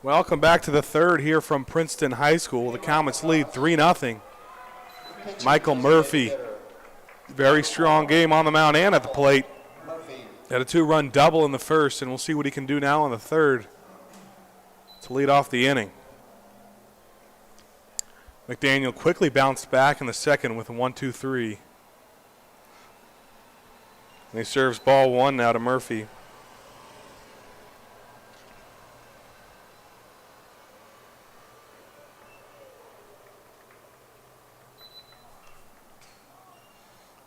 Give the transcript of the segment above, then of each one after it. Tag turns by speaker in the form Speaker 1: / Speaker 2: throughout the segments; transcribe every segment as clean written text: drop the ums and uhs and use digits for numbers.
Speaker 1: Welcome back to the third here from Princeton High School. The Comets lead 3-0. Michael Murphy, very strong game on the mound and at the plate. Had a two-run double in the first, and we'll see what he can do now in the third to lead off the inning. McDaniel quickly bounced back in the second with a 1-2-3. And he serves ball one now to Murphy.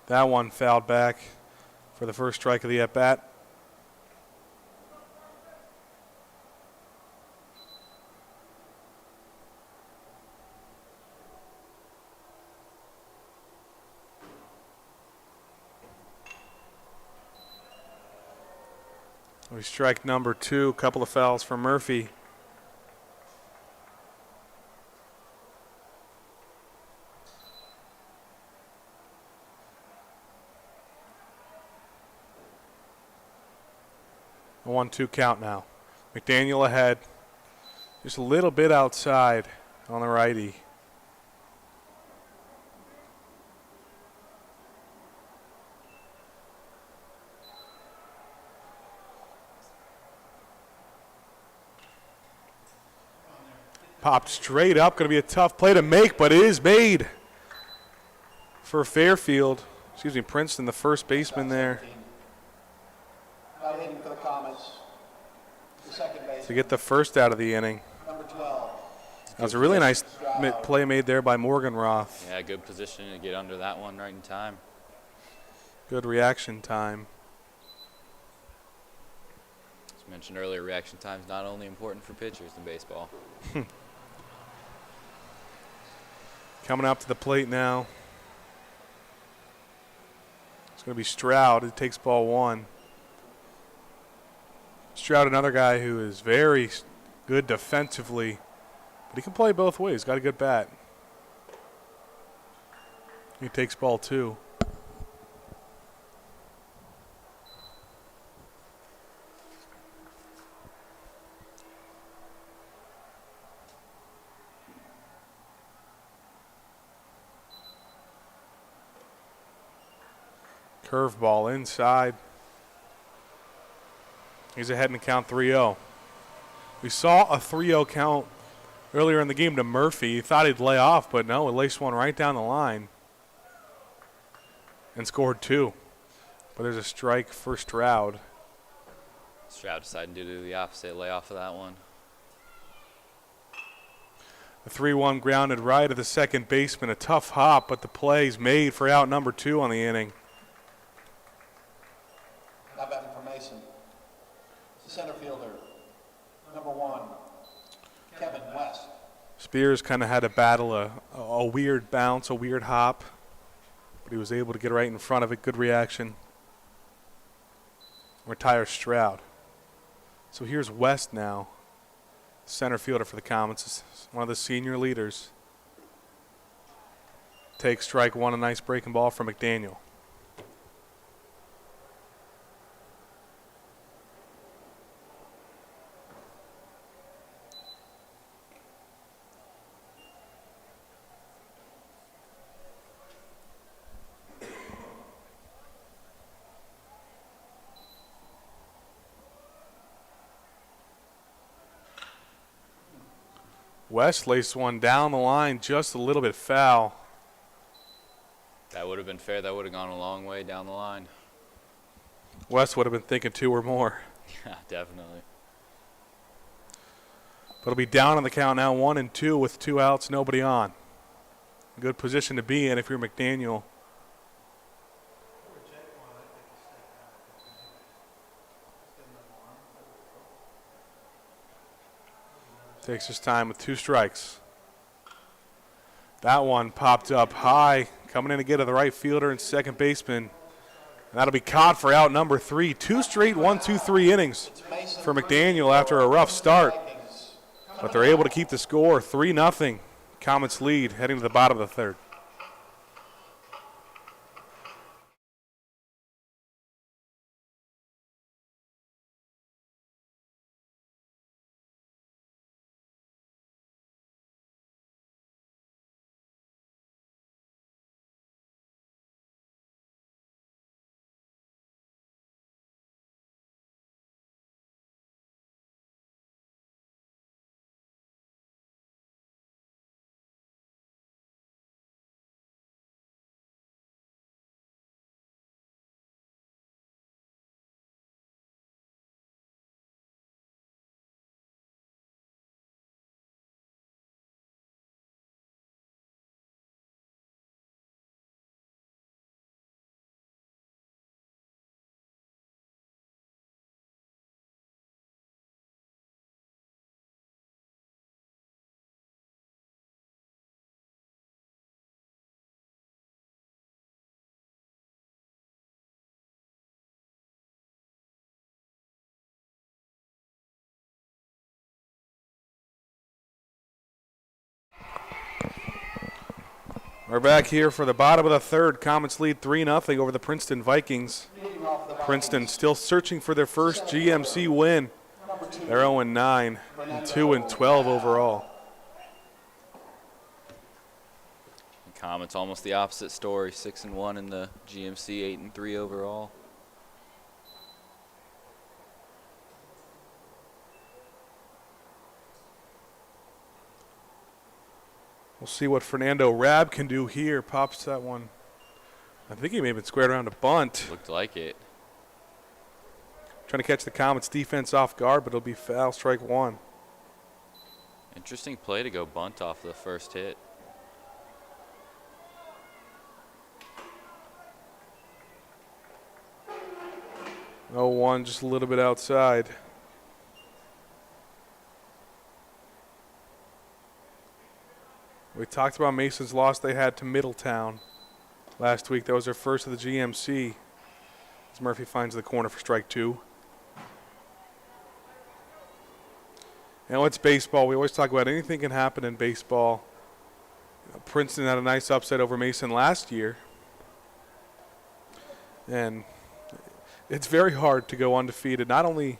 Speaker 1: That one fouled back for the first strike of the at-bat. We strike number two, a couple of fouls for Murphy. A 1-2 count now. McDaniel ahead. Just a little bit outside on the righty. Popped straight up. Going to be a tough play to make, but it is made for Fairfield. Excuse me, Princeton, the first baseman there.
Speaker 2: For the Comets, the second base.
Speaker 1: To get the first out of the inning.
Speaker 2: Number 12.
Speaker 1: That was a really nice play made there by Morgan Roth.
Speaker 3: Yeah, good position to get under that one right in time.
Speaker 1: Good reaction time.
Speaker 3: As mentioned earlier, reaction time is not only important for pitchers in baseball.
Speaker 1: Coming up to the plate now. It's going to be Stroud. It takes ball one. Stroud, another guy who is very good defensively, but he can play both ways. Got a good bat. He takes ball two. Curveball inside. He's ahead in the count 3-0. We saw a 3-0 count earlier in the game to Murphy. He thought he'd lay off, but no, he laced one right down the line and scored two. But there's a strike for Stroud.
Speaker 3: Stroud decided to do the opposite, lay off of that one.
Speaker 1: The 3-1 grounded right at the second baseman. A tough hop, but the play's made for out number two on the inning.
Speaker 2: Not batting for Mason. Center fielder, number 1, Kevin West.
Speaker 1: Spears kind of had to battle a weird bounce, a weird hop, but he was able to get right in front of it. Good reaction. Retires Stroud. So here's West now, center fielder for the Comets, one of the senior leaders. Takes strike one, a nice breaking ball from McDaniel. West laced one down the line, just a little bit foul.
Speaker 3: That would have been fair. That would have gone a long way down the line.
Speaker 1: West would have been thinking two or more.
Speaker 3: Yeah, definitely.
Speaker 1: But it'll be down on the count now, 1-2 with two outs, nobody on. Good position to be in if you're McDaniel. Takes his time with two strikes. That one popped up high, coming in to get to the right fielder and second baseman. And that'll be caught for out number three. Two straight 1-2-3 innings for McDaniel after a rough start. But they're able to keep the score 3-0. Comets lead heading to the bottom of the third. We're back here for the bottom of the third. Comets lead 3-0 over the Princeton Vikings. Princeton still searching for their first GMC win. They're 0-9 and 2-12 overall.
Speaker 3: Comets almost the opposite story. 6-1 in the GMC, 8-3 overall.
Speaker 1: We'll see what Fernando Rab can do here. Pops that one. I think he may have been squared around a bunt.
Speaker 3: Looked like it.
Speaker 1: Trying to catch the Comets defense off guard, but it'll be foul, strike one.
Speaker 3: Interesting play to go bunt off the first hit.
Speaker 1: 0-1, just a little bit outside. We talked about Mason's loss they had to Middletown last week. That was their first of the GMC. As Murphy finds the corner for strike two. And it's baseball. We always talk about anything can happen in baseball. Princeton had a nice upset over Mason last year. And it's very hard to go undefeated, not only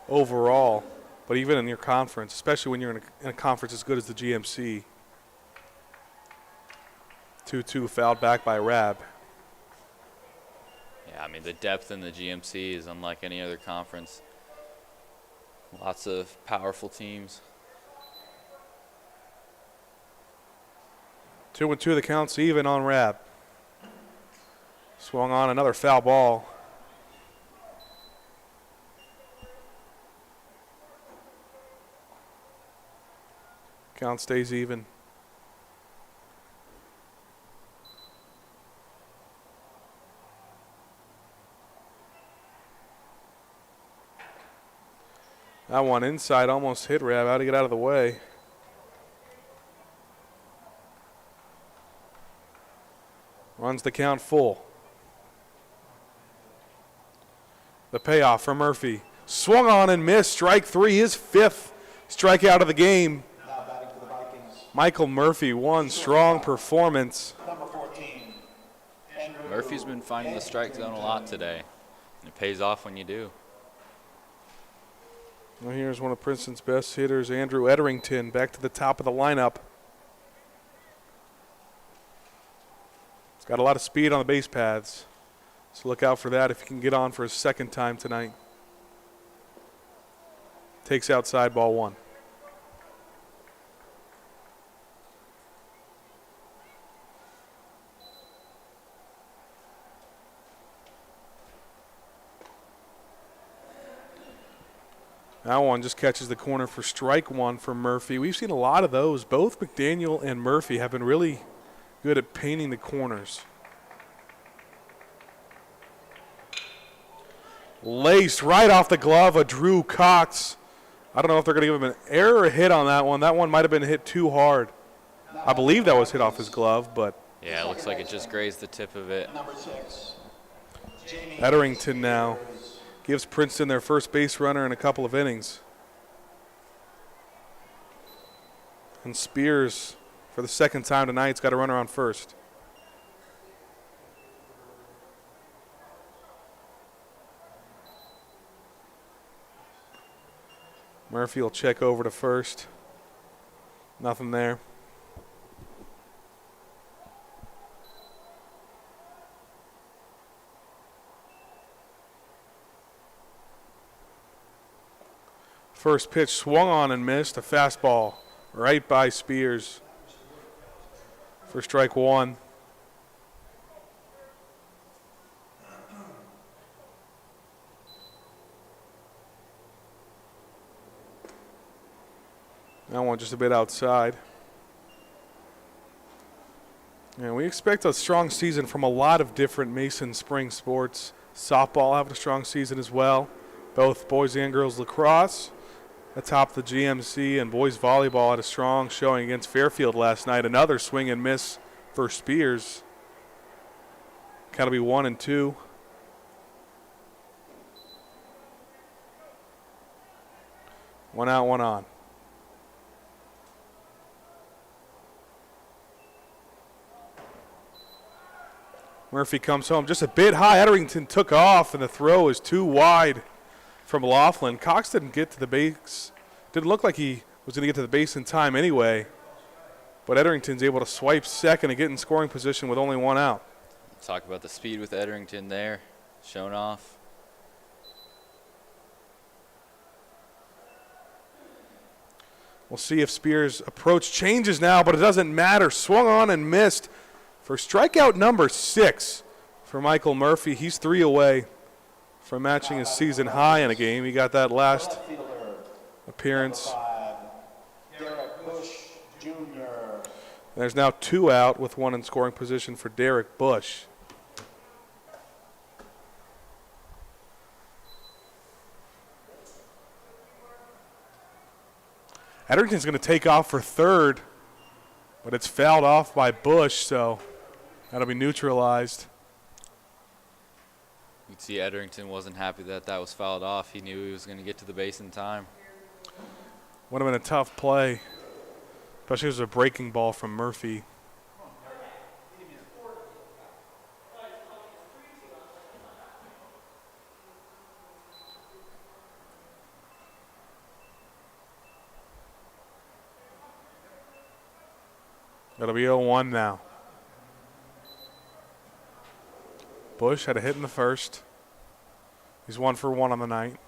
Speaker 1: overall, but even in your conference, especially when you're in a conference as good as the GMC. 2-2 fouled back by Rab.
Speaker 3: Yeah, I mean, the depth in the GMC is unlike any other conference. Lots of powerful teams.
Speaker 1: 2-2, the count's even on Rab. Swung on another foul ball. Count stays even. That one inside almost hit Rab. How to get out of the way. Runs the count full. The payoff for Murphy. Swung on and missed. Strike three, his fifth strikeout of the game.
Speaker 2: Now batting for the Vikings.
Speaker 1: Michael Murphy, one strong performance.
Speaker 2: Number 14. Andrew
Speaker 3: Murphy's been finding the strike zone a lot today. And it pays off when you do.
Speaker 1: Well, here's one of Princeton's best hitters, Andrew Etterington, back to the top of the lineup. He's got a lot of speed on the base paths, so look out for that if he can get on for his second time tonight. Takes outside, ball one. That one just catches the corner for strike one for Murphy. We've seen a lot of those. Both McDaniel and Murphy have been really good at painting the corners. Laced right off the glove of Drew Cox. I don't know if they're going to give him an error or a hit on that one. That one might have been hit too hard. I believe that was hit off his glove, but
Speaker 3: Yeah, it looks like it just grazed the tip of it.
Speaker 2: number 6. Jamie
Speaker 1: Etterington now gives Princeton their first base runner in a couple of innings. And Spears, for the second time tonight, has got a runner on first. Murphy will check over to first. Nothing there. First pitch swung on and missed. A fastball right by Spears for strike one. That one just a bit outside. And we expect a strong season from a lot of different Mason spring sports. Softball having a strong season as well. Both boys and girls lacrosse atop the GMC, and boys volleyball had a strong showing against Fairfield last night. Another swing and miss for Spears. Kind of be 1 and 2. One out, one on. Murphy comes home just a bit high. Etterington took off, and the throw is too wide from Laughlin. Cox didn't get to the base. Didn't look like he was going to get to the base in time anyway. But Etterington's able to swipe second and get in scoring position with only one out.
Speaker 3: Talk about the speed with Etterington there, shown off.
Speaker 1: We'll see if Spears' approach changes now, but it doesn't matter. Swung on and missed for strikeout number 6 for Michael Murphy. He's 3 away from matching his season high in a game. He got that last appearance.
Speaker 2: Derek Bush Jr.
Speaker 1: There's now 2 out with 1 in scoring position for Derek Bush. Etterington's going to take off for third, but it's fouled off by Bush, so that'll be neutralized.
Speaker 3: You could see Etterington wasn't happy that that was fouled off. He knew he was going to get to the base in time.
Speaker 1: Would have been a tough play, especially if it was a breaking ball from Murphy. It'll be 0-1 now. Bush had a hit in the first. He's 1 for 1 on the night.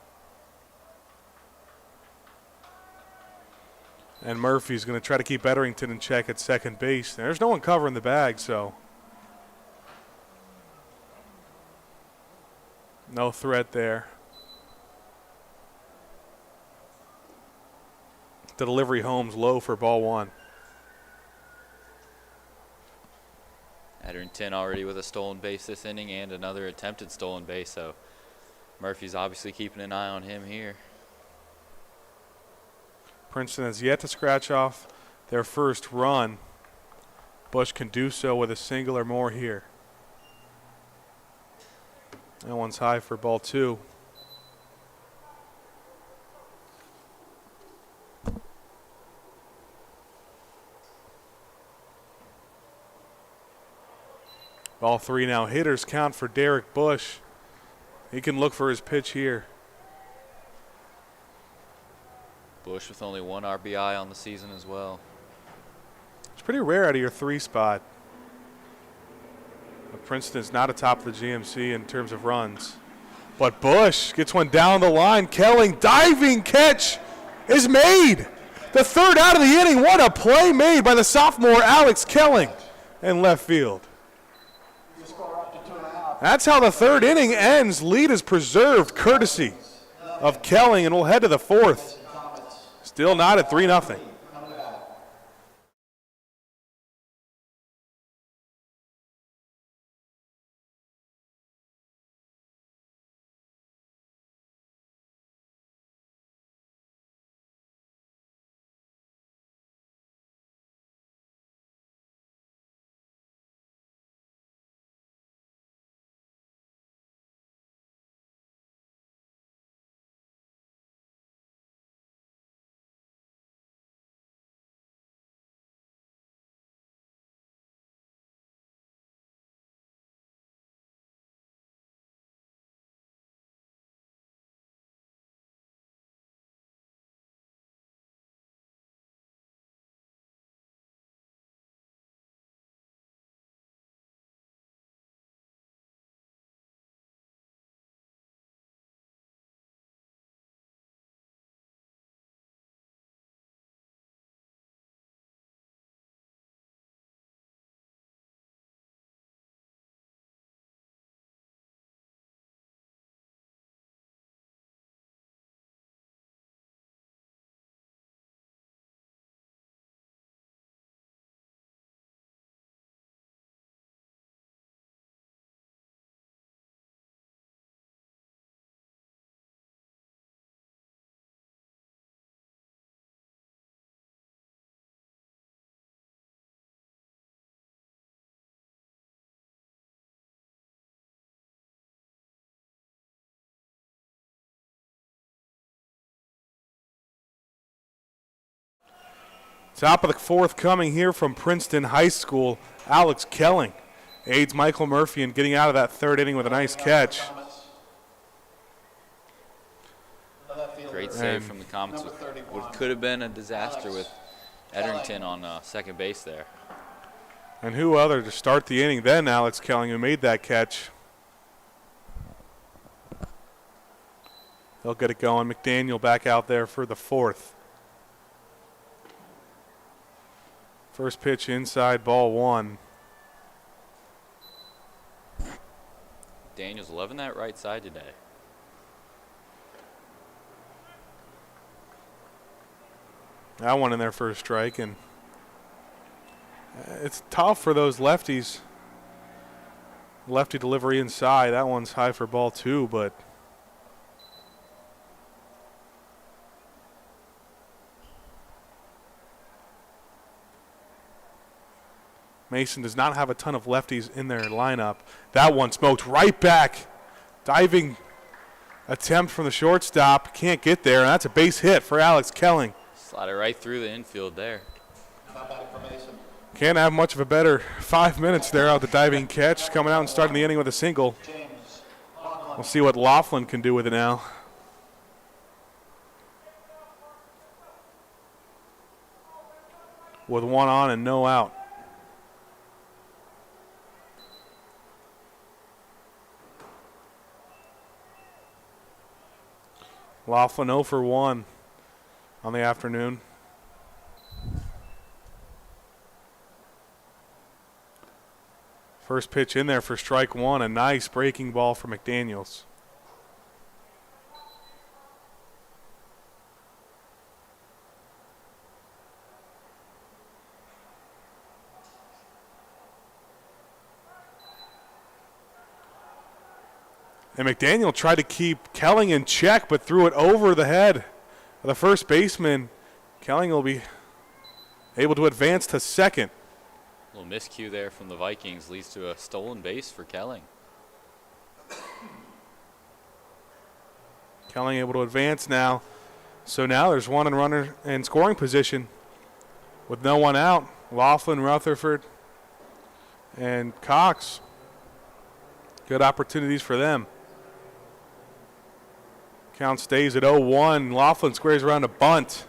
Speaker 1: And Murphy's going to try to keep Etterington in check at second base. There's no one covering the bag, so no threat there. The delivery home's low for ball 1.
Speaker 3: Etterington already with a stolen base this inning and another attempted stolen base, so Murphy's obviously keeping an eye on him here.
Speaker 1: Princeton has yet to scratch off their first run. Bush can do so with a single or more here. That one's high for ball 2. Ball 3 now. Hitters count for Derek Bush. He can look for his pitch here.
Speaker 3: Bush with only 1 RBI on the season as well.
Speaker 1: It's pretty rare out of your 3 spot. But Princeton's not atop the GMC in terms of runs. But Bush gets one down the line. Kelling, diving catch is made. The third out of the inning. What a play made by the sophomore Alex Kelling in left field. That's how the third inning ends. Lead is preserved courtesy of Kelling, and we'll head to the 4th. Still not at 3-0. Top of the 4th coming here from Princeton High School, Alex Kelling aids Michael Murphy in getting out of that third inning with a nice catch.
Speaker 3: Great save from the Comets. What could have been a disaster with Etterington on second base there.
Speaker 1: And who other to start the inning than Alex Kelling, who made that catch. They'll get it going. McDaniel back out there for the fourth. First pitch inside, ball one.
Speaker 3: Daniel's loving that right side today.
Speaker 1: That one in there for a strike, and it's tough for those lefties. Lefty delivery inside. That one's high for ball two, but Mason does not have a ton of lefties in their lineup. That one smoked right back. Diving attempt from the shortstop. Can't get there, and that's a base hit for Alex Kelling.
Speaker 3: Slide it right through the infield there.
Speaker 1: Can't have much of a better 5 minutes there out the diving catch. Coming out and starting the inning with a single. We'll see what Laughlin can do with it now. With one on and no out. Laughlin 0 for 1 on the afternoon. First pitch in there for strike one. A nice breaking ball for McDaniels. And McDaniel tried to keep Kelling in check, but threw it over the head of the first baseman. Kelling will be able to advance to second.
Speaker 3: A little miscue there from the Vikings leads to a stolen base for Kelling.
Speaker 1: Kelling able to advance now. So now there's one in runner in scoring position with no one out. Laughlin, Rutherford, and Cox. Good opportunities for them. Count stays at 0-1. Laughlin squares around a bunt.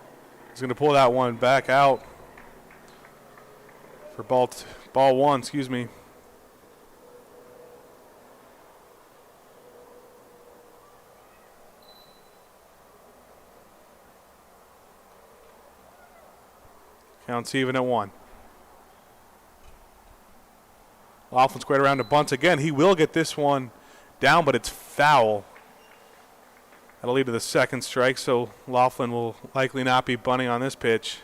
Speaker 1: He's going to pull that one back out for ball one, excuse me. Count's even at 1. Laughlin squared around to bunt again. He will get this one down, but it's foul. That'll lead to the second strike, so Laughlin will likely not be bunting on this pitch.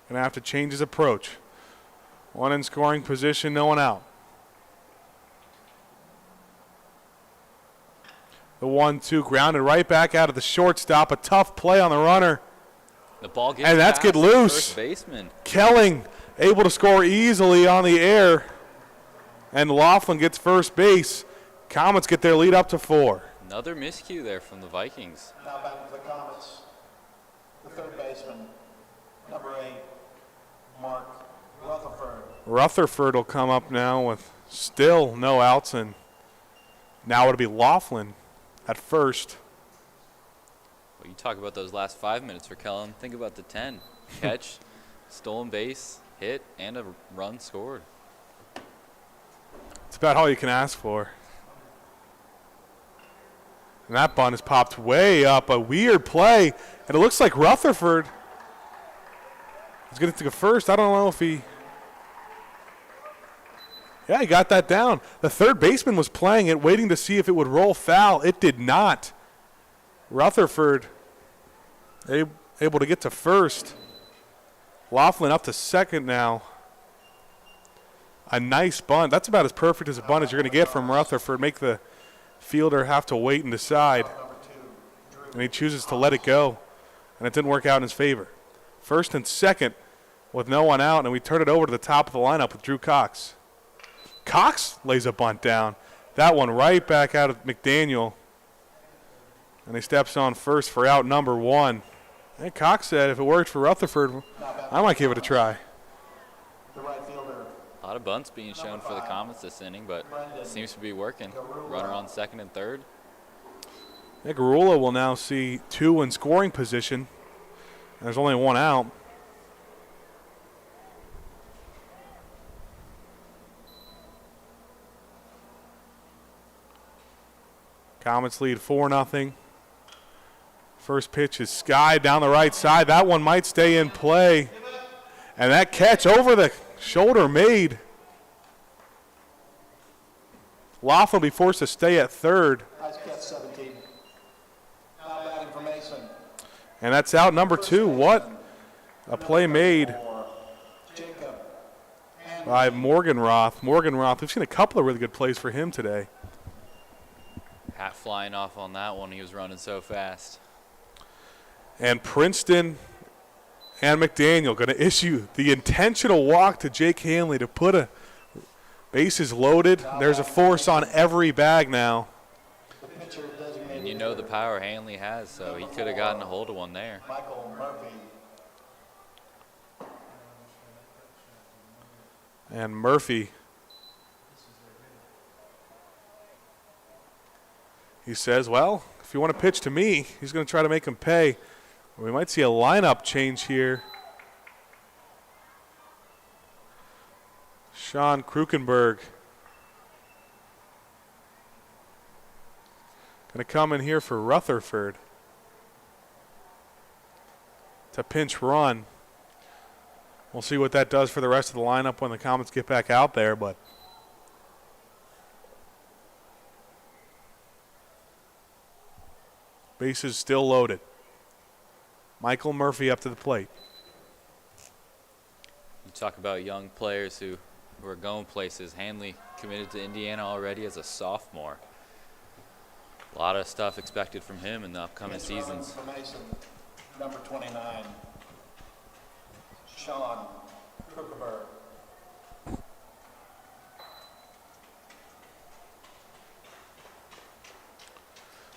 Speaker 1: Gonna have to change his approach. One in scoring position, no one out. The 1-2 grounded right back out of the shortstop. A tough play on the runner.
Speaker 3: The ball gets
Speaker 1: and that's get loose.
Speaker 3: First baseman.
Speaker 1: Kelling able to score easily on the air. And Laughlin gets first base. Comets get their lead up to 4.
Speaker 3: Another miscue there from the Vikings.
Speaker 2: Now back to the Comets. The third baseman, number 8, Mark Rutherford.
Speaker 1: Rutherford will come up now with still no outs, and now it'll be Laughlin at first.
Speaker 3: Well, you talk about those last 5 minutes for Kelling. Think about the 10. Catch, stolen base, hit, and a run scored.
Speaker 1: It's about all you can ask for. And that bunt is popped way up. A weird play. And it looks like Rutherford is going to take a first. I don't know if he... Yeah, he got that down. The third baseman was playing it, waiting to see if it would roll foul. It did not. Rutherford able to get to first. Laughlin up to second now. A nice bunt. That's about as perfect as a bunt as you're going to get from Rutherford. Make the fielder have to wait and decide. And he chooses to let it go. And it didn't work out in his favor. First and second with no one out, and we turn it over to the top of the lineup with Drew Cox. Cox lays a bunt down. That one right back out of McDaniel. And he steps on first for out number 1. And Cox said if it worked for Rutherford, I might give it a try.
Speaker 2: The right fielder,
Speaker 3: A lot of bunts being shown for the Comets this inning, but it seems to be working. Runner on second and third.
Speaker 1: Garula will now see 2 in scoring position. And there's only 1 out. Comets lead 4-0. First pitch is skied down the right side. That one might stay in play. And that catch over the shoulder made. Laughlin will be forced to stay at third.
Speaker 2: nice catch, 17. Now batting for Mason.
Speaker 1: And that's out number 2. What a play made
Speaker 2: For Jacob. And
Speaker 1: by Morganroth. Morganroth, we've seen a couple of really good plays for him today.
Speaker 3: Hat flying off on that one. He was running so fast.
Speaker 1: And Princeton and McDaniel going to issue the intentional walk to Jake Hanley to put a bases loaded. There's a force on every bag now.
Speaker 2: the pitcher designated
Speaker 3: And you know the power Hanley has, so he could have gotten a hold of one there.
Speaker 2: Michael Murphy.
Speaker 1: And Murphy, he says, well, if you want to pitch to me, he's going to try to make him pay. We might see a lineup change here. Sean Krukenberg going to come in here for Rutherford. It's a pinch run. We'll see what that does for the rest of the lineup when the Comets get back out there, but bases still loaded. Michael Murphy up to the plate.
Speaker 3: You talk about young players who are going places. Hanley committed to Indiana already as a sophomore. A lot of stuff expected from him in the upcoming seasons.
Speaker 2: For Mason, number 29. Sean Krugerberg.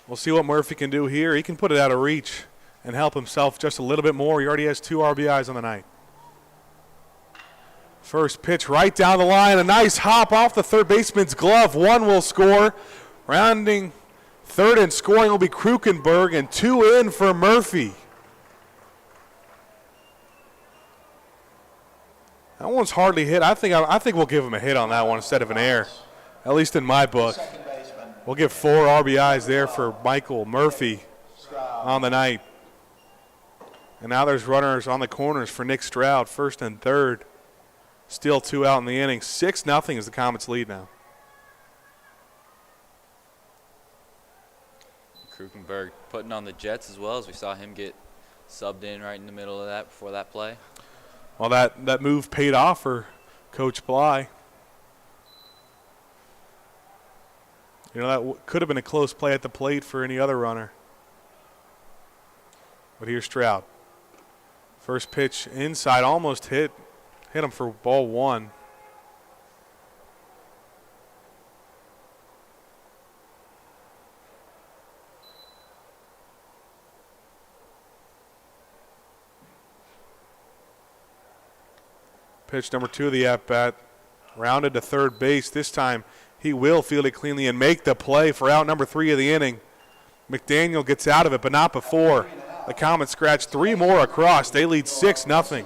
Speaker 1: We'll see what Murphy can do here. He can put it out of reach and help himself just a little bit more. He already has 2 RBIs on the night. First pitch right down the line. A nice hop off the third baseman's glove. 1 will score. Rounding third and scoring will be Krukenberg, and 2 in for Murphy. That one's hardly hit. I think we'll give him a hit on that one instead of an error, at least in my book.
Speaker 2: Second baseman.
Speaker 1: We'll give 4 RBIs there for Michael Murphy on the night. And now there's runners on the corners for Nick Stroud, first and third. Still 2 out in the inning. 6-0 is the Comets' lead now.
Speaker 3: Krukenberg putting on the Jets as well, as we saw him get subbed in right in the middle of that before that play.
Speaker 1: Well, that move paid off for Coach Bly. You know, that could have been a close play at the plate for any other runner. But here's Stroud. First pitch inside, almost hit him for ball 1. Pitch number 2 of the at-bat. Rounded to third base. This time he will field it cleanly and make the play for out number 3 of the inning. McDaniel gets out of it, but not before. The Comets scratch 3 more across. They lead 6-0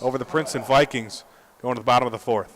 Speaker 1: over the Princeton Vikings going to the bottom of the 4th.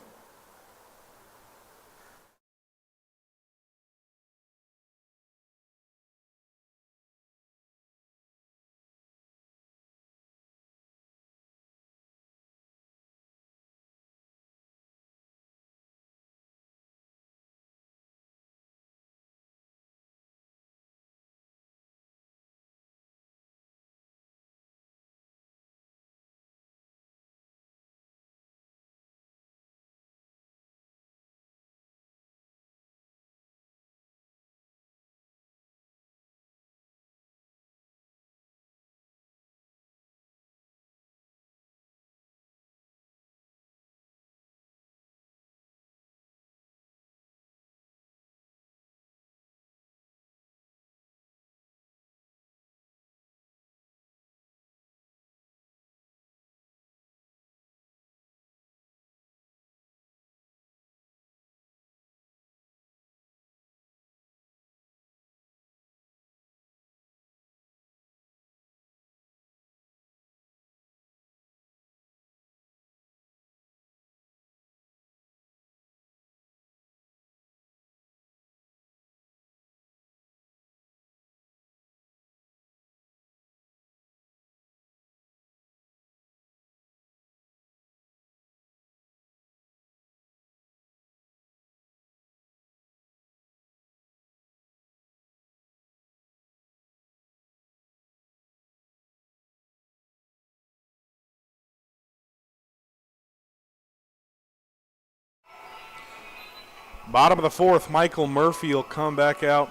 Speaker 1: Bottom of the fourth, Michael Murphy will come back out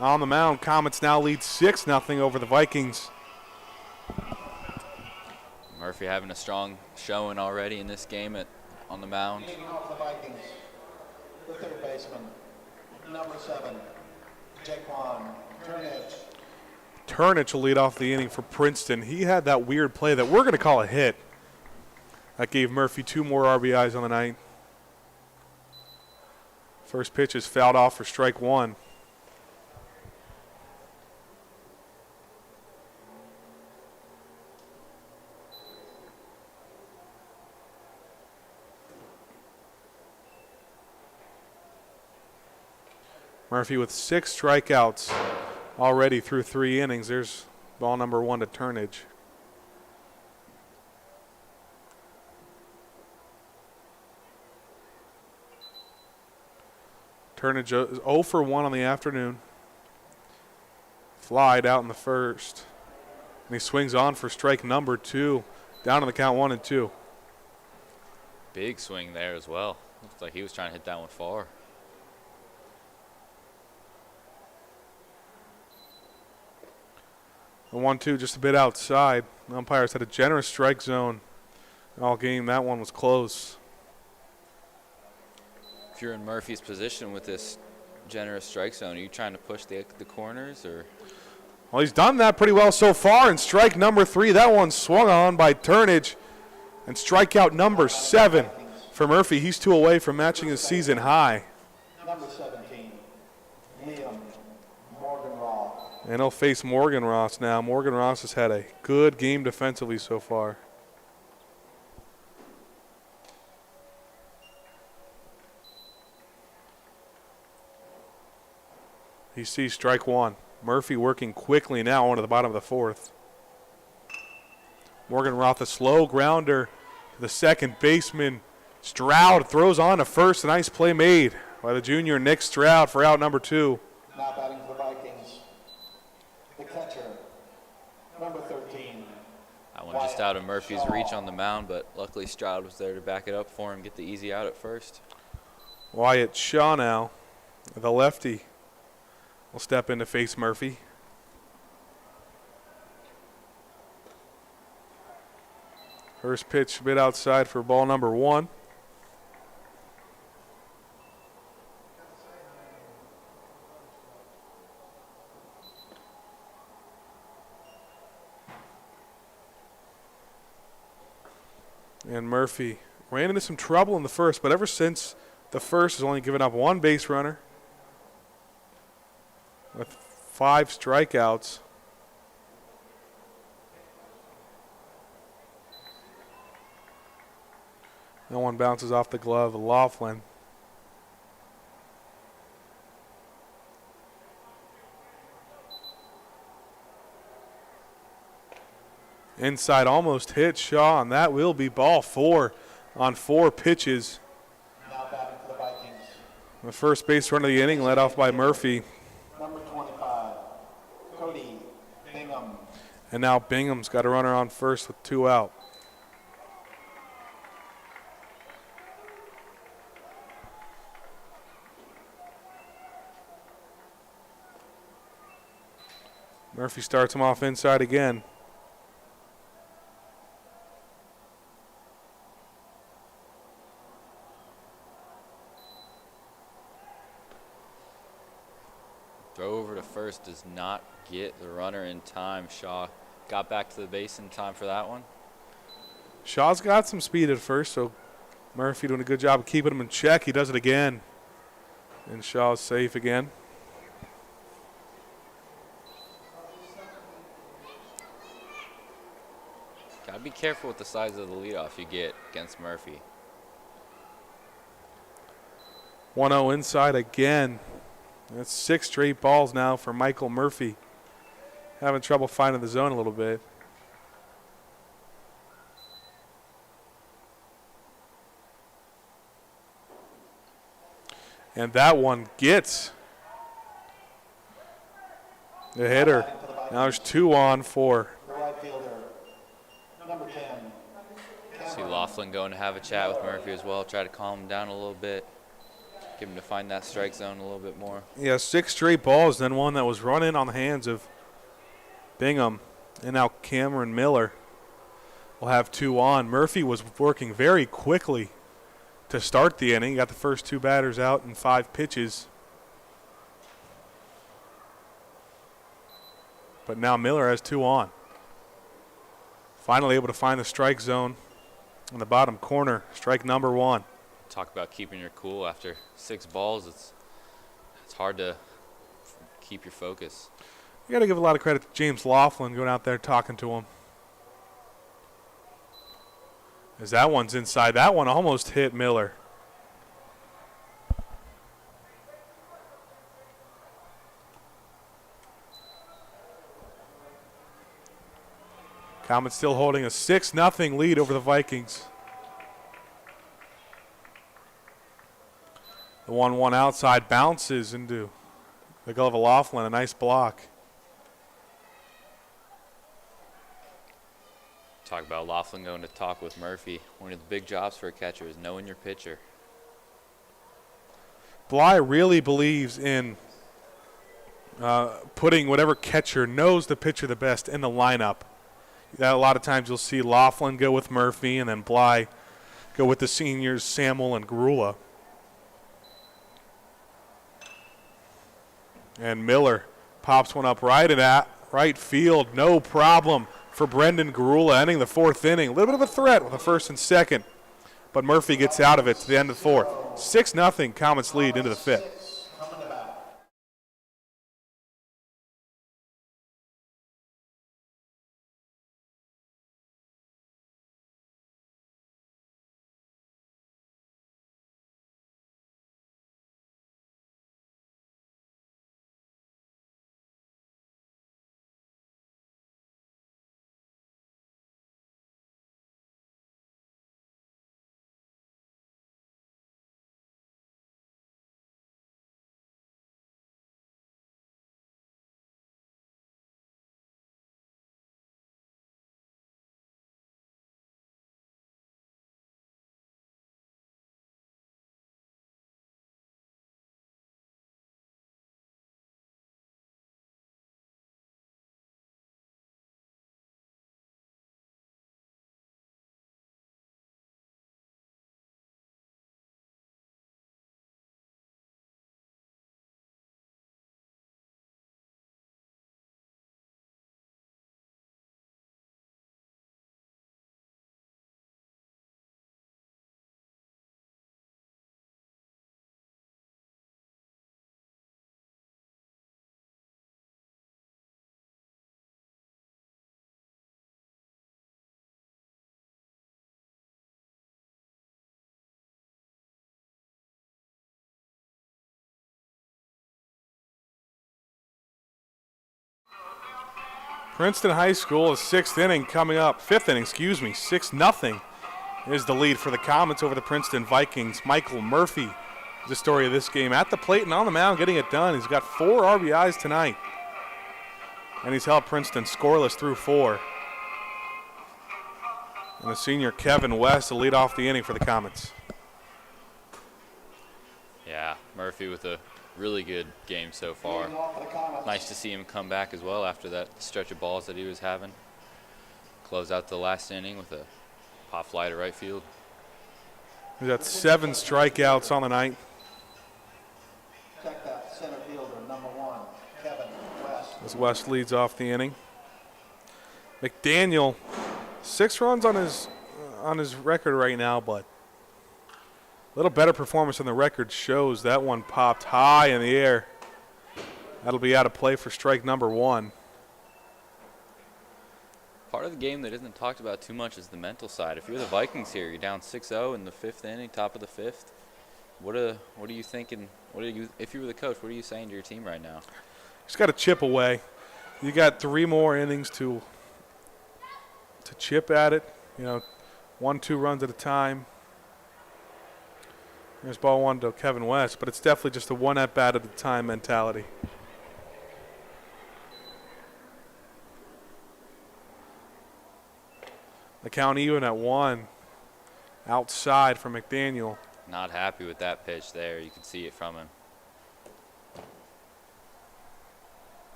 Speaker 1: on the mound. Comets now lead 6-0 over the Vikings.
Speaker 3: Murphy having a strong showing already in this game on the mound.
Speaker 2: Leading off the Vikings, the third baseman, number 7, Jaquan Turnage.
Speaker 1: Turnage will lead off the inning for Princeton. He had that weird play that we're going to call a hit. That gave Murphy 2 more RBIs on the night. First pitch is fouled off for strike 1. Murphy with 6 strikeouts already through 3 innings. There's ball number 1 to Turnage. Turnage is 0 for 1 on the afternoon. Flied out in the first. And he swings on for strike number 2. Down on the count 1-2.
Speaker 3: Big swing there as well. Looks like he was trying to hit that one far. The 1-2 just a bit outside. The umpires had a generous strike zone all game. That one was close. If you're in Murphy's position with this generous strike zone, are you trying to push the corners or?
Speaker 1: Well, he's done that pretty well so far. And strike number 3, that one swung on by Turnage. And strikeout number 7 for Murphy. He's 2 away from matching his season high.
Speaker 2: Number 17, Liam Morgan-Raw.
Speaker 1: And he'll face Morgan Ross now. Morgan Ross has had a good game defensively so far. He sees strike 1. Murphy working quickly now onto the bottom of the fourth. Morgan Roth, a slow grounder to the second baseman. Stroud throws on to first. A nice play made by the junior Nick Stroud for out number 2.
Speaker 2: Now batting for the Vikings, the catcher, number 13.
Speaker 3: That one just out of Murphy's reach on the mound, but luckily Stroud was there to back it up for him, get the easy out at first.
Speaker 1: Wyatt Shaw now, the lefty, will step in to face Murphy. First pitch a bit outside for ball number 1. And Murphy ran into some trouble in the first, but ever since the first has only given up 1 base runner with 5 strikeouts. That one bounces off the glove of Laughlin. Inside almost hit Shaw, and that will be ball 4 on 4 pitches.
Speaker 2: Now batting for the Vikings,
Speaker 1: The first base run of the inning led off by Murphy.
Speaker 2: number 25, Cody Bingham.
Speaker 1: And now Bingham's got a runner on first with 2 out. Murphy starts him off inside again.
Speaker 3: Throw over to first does not get the runner in time. Shaw got back to the base in time for that one.
Speaker 1: Shaw's got some speed at first, so Murphy doing a good job of keeping him in check. He does it again. And Shaw's safe again.
Speaker 3: Gotta be careful with the size of the leadoff you get against Murphy.
Speaker 1: 1-0 inside again. That's 6 straight balls now for Michael Murphy. Having trouble finding the zone a little bit. And that one gets the hitter. Now there's 2 on for
Speaker 2: The right fielder, number 10.
Speaker 3: See Laughlin going to have a chat with Murphy as well, try to calm him down a little bit. Get him to find that strike zone a little bit more.
Speaker 1: Yeah, 6 straight balls, then one that was running on the hands of Bingham. And now Cameron Miller will have 2 on. Murphy was working very quickly to start the inning. He got the first 2 batters out in 5 pitches. But now Miller has 2 on. Finally able to find the strike zone in the bottom corner. Strike number 1.
Speaker 3: Talk about keeping your cool after 6 balls. It's hard to keep your focus.
Speaker 1: You got to give a lot of credit to James Laughlin going out there talking to him. As that one's inside. That one almost hit Miller. Comets still holding a 6-0 lead over the Vikings. The 1-1 outside bounces into the glove of Laughlin. A nice block.
Speaker 3: Talk about Laughlin going to talk with Murphy. One of the big jobs for a catcher is knowing your pitcher.
Speaker 1: Bly really believes in putting whatever catcher knows the pitcher the best in the lineup. That a lot of times you'll see Laughlin go with Murphy and then Bly go with the seniors, Samuel and Grula. And Miller pops one up right at right field. No problem for Brendan Grula, ending the 4th inning. A little bit of a threat with the 1st and 2nd, but Murphy gets out of it to the end of the 4th. 6-0 Comets lead into the 5th. Princeton High School, a 6th inning coming up. 5th inning, 6-0 is the lead for the Comets over the Princeton Vikings. Michael Murphy is the story of this game. At the plate and on the mound getting it done. He's got 4 RBIs tonight. And he's held Princeton scoreless through 4. And the senior Kevin West will lead off the inning for the Comets.
Speaker 3: Yeah, Murphy with a really good game so far. Nice to see him come back as well after that stretch of balls that he was having. Close out the last inning with a pop fly to right field.
Speaker 1: He's got 7 strikeouts on the night.
Speaker 2: Check that center fielder, number 1, Kevin West.
Speaker 1: As West leads off the inning. McDaniel, 6 runs on his record right now, but a little better performance than the record shows. That one popped high in the air. That'll be out of play for strike number 1.
Speaker 3: Part of the game that isn't talked about too much is the mental side. If you're the Vikings here, you're down 6-0 in the 5th inning, top of the 5th. What are you thinking? If you were the coach, what are you saying to your team right now?
Speaker 1: Just got to chip away. You got 3 more innings to chip at it. 1-2 runs at a time. There's ball 1 to Kevin West, but it's definitely just a 1 at bat at a time mentality. The count even at 1. Outside for McDaniel.
Speaker 3: Not happy with that pitch there. You could see it from him.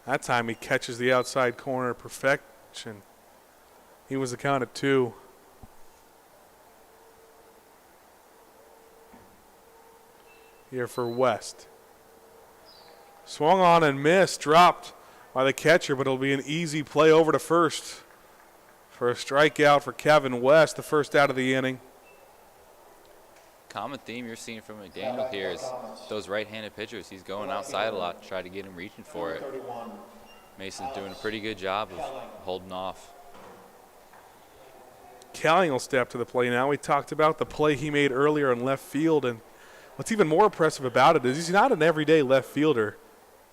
Speaker 1: That time he catches the outside corner perfection. He was the count at 2. Here for West. Swung on and missed, dropped by the catcher, but it'll be an easy play over to first for a strikeout for Kevin West, the first out of the inning.
Speaker 3: Common theme you're seeing from McDaniel here is those right-handed pitchers. He's going outside a lot to try to get him reaching for it. Mason's doing a pretty good job of holding off.
Speaker 1: Kelly will step to the plate now. We talked about the play he made earlier in left field, and what's even more impressive about it is he's not an everyday left fielder.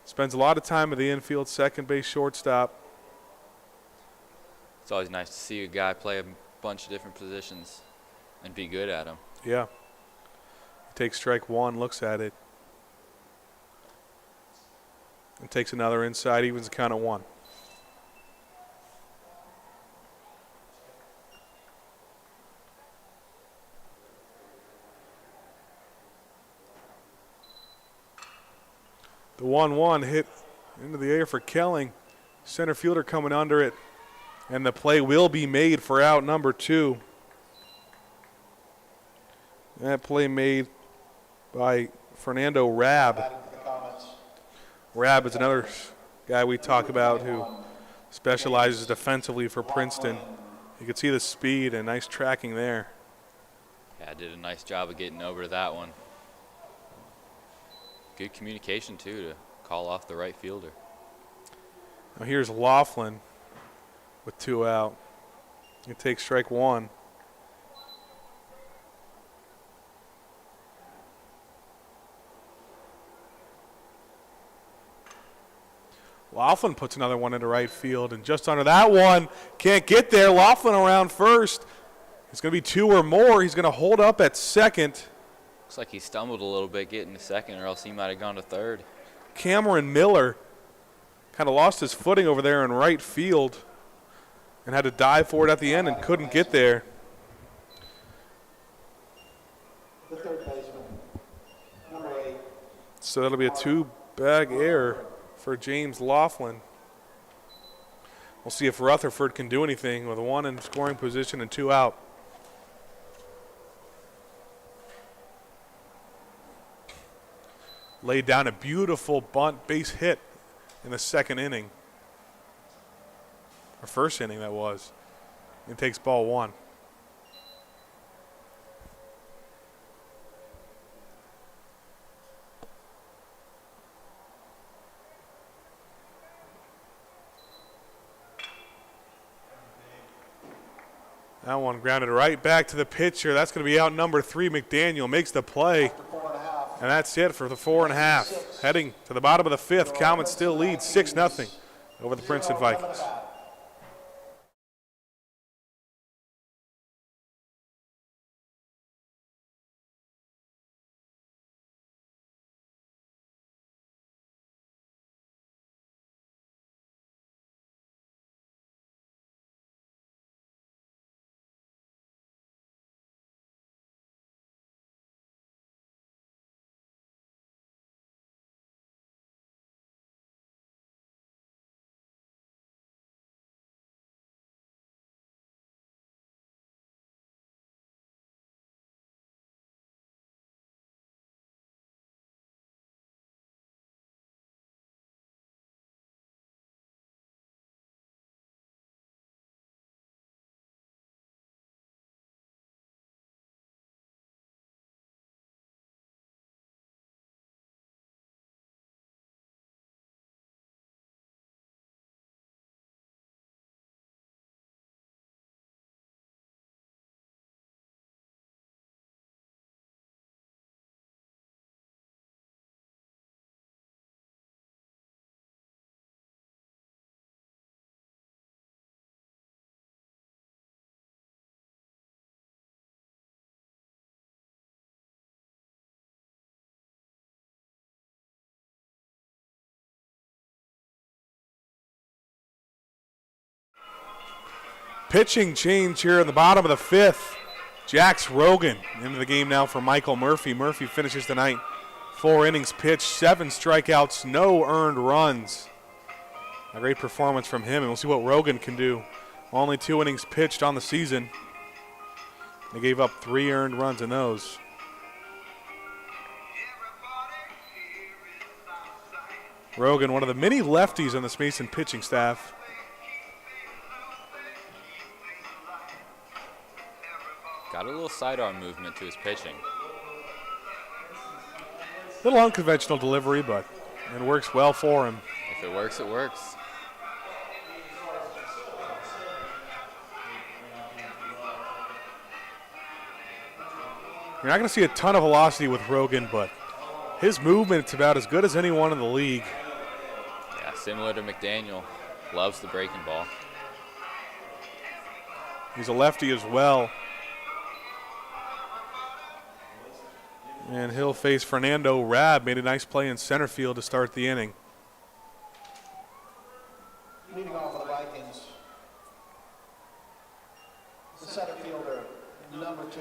Speaker 1: Spends a lot of time at the infield, second base, shortstop.
Speaker 3: It's always nice to see a guy play a bunch of different positions and be good at them.
Speaker 1: Yeah. He takes strike 1, looks at it. And takes another inside, evens the count at 1. The 1-1 hit into the air for Kelling. Center fielder coming under it. And the play will be made for out number 2. That play made by Fernando Rabb. Rabb is another guy we talk about who specializes defensively for Princeton. You can see the speed and nice tracking there.
Speaker 3: Yeah, did a nice job of getting over to that one. Good communication, too, to call off the right fielder.
Speaker 1: Now here's Laughlin with 2 out. He takes strike 1. Laughlin puts another one into right field, and just under that one, can't get there. Laughlin around first. It's going to be 2 or more. He's going to hold up at second.
Speaker 3: Looks like he stumbled a little bit getting to second, or else he might have gone to third.
Speaker 1: Cameron Miller kind of lost his footing over there in right field and had to dive for it at the end and couldn't get there.
Speaker 2: The third baseman, number 8.
Speaker 1: So that'll be a 2-bag error for James Laughlin. We'll see if Rutherford can do anything with 1 in scoring position and 2 out. Laid down a beautiful bunt base hit in the second inning. Or first inning, that was. And takes ball 1. That one grounded right back to the pitcher. That's going to be out number 3. McDaniel makes the play. And that's it for the 4.5. Heading to the bottom of the 5th. Calmon still leads 6-0 over the Princeton Vikings. Pitching change here in the bottom of the 5th. Jax Rogan into the game now for Michael Murphy. Murphy finishes the night 4 innings pitched, 7 strikeouts, no earned runs. A great performance from him, and we'll see what Rogan can do. Only 2 innings pitched on the season. They gave up 3 earned runs in those. Rogan, one of the many lefties on this Mason pitching staff.
Speaker 3: Got a little sidearm movement to his pitching.
Speaker 1: Little unconventional delivery, but it works well for him.
Speaker 3: If it works, it works.
Speaker 1: You're not going to see a ton of velocity with Rogan, but his movement's about as good as anyone in the league.
Speaker 3: Yeah, similar to McDaniel. Loves the breaking ball.
Speaker 1: He's a lefty as well. And he'll face Fernando Rabb. Made a nice play in center field to start the inning.
Speaker 2: Leading off for the Vikings, the center fielder, number 2.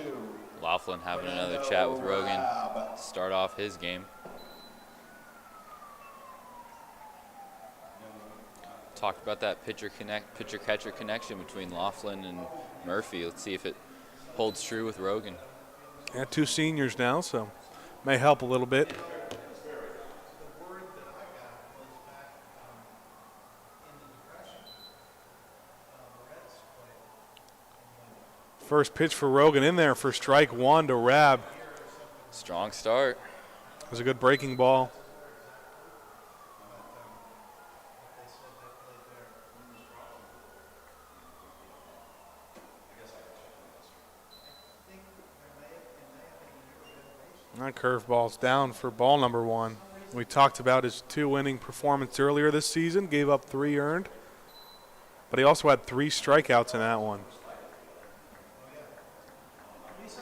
Speaker 3: Laughlin having another chat with Rogan to start off his game. Talked about that pitcher-catcher connection between Laughlin and Murphy. Let's see if it holds true with Rogan.
Speaker 1: Got 2 seniors now, so may help a little bit. First pitch for Rogan in there for strike 1 to Rabb.
Speaker 3: Strong start.
Speaker 1: It was a good breaking ball. That curveball's down for ball number 1. We talked about his 2-inning performance earlier this season. Gave up 3 earned. But he also had 3 strikeouts in that one.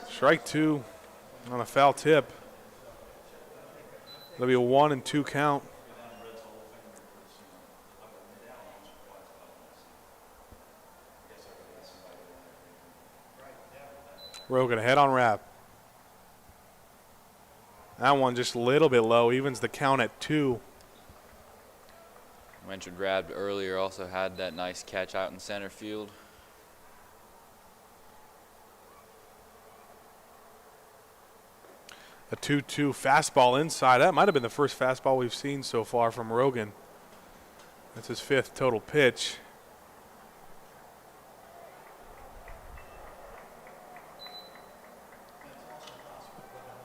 Speaker 1: Strike 2 on a foul tip. It'll be a 1-2 count. Rogan ahead on Rabb. That one just a little bit low, evens the count at 2.
Speaker 3: Mentioned Rabb earlier, also had that nice catch out in center field.
Speaker 1: A 2-2 fastball inside. That might have been the first fastball we've seen so far from Rogan. That's his 5th total pitch.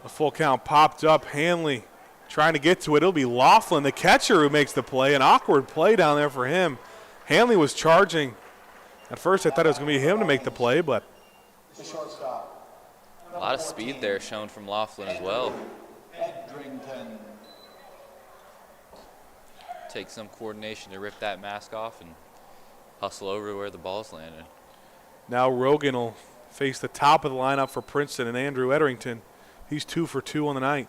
Speaker 1: A full count popped up. Hanley trying to get to it. It'll be Laughlin, the catcher, who makes the play. An awkward play down there for him. Hanley was charging. At first I thought it was going to be him to make the play, but
Speaker 2: The shortstop,
Speaker 3: A lot of speed there shown from Laughlin as well.
Speaker 2: Etterington.
Speaker 3: Take some coordination to rip that mask off and hustle over to where the ball's landing.
Speaker 1: now Rogan will face the top of the lineup for Princeton and Andrew Etterington. He's 2 for 2 on the night,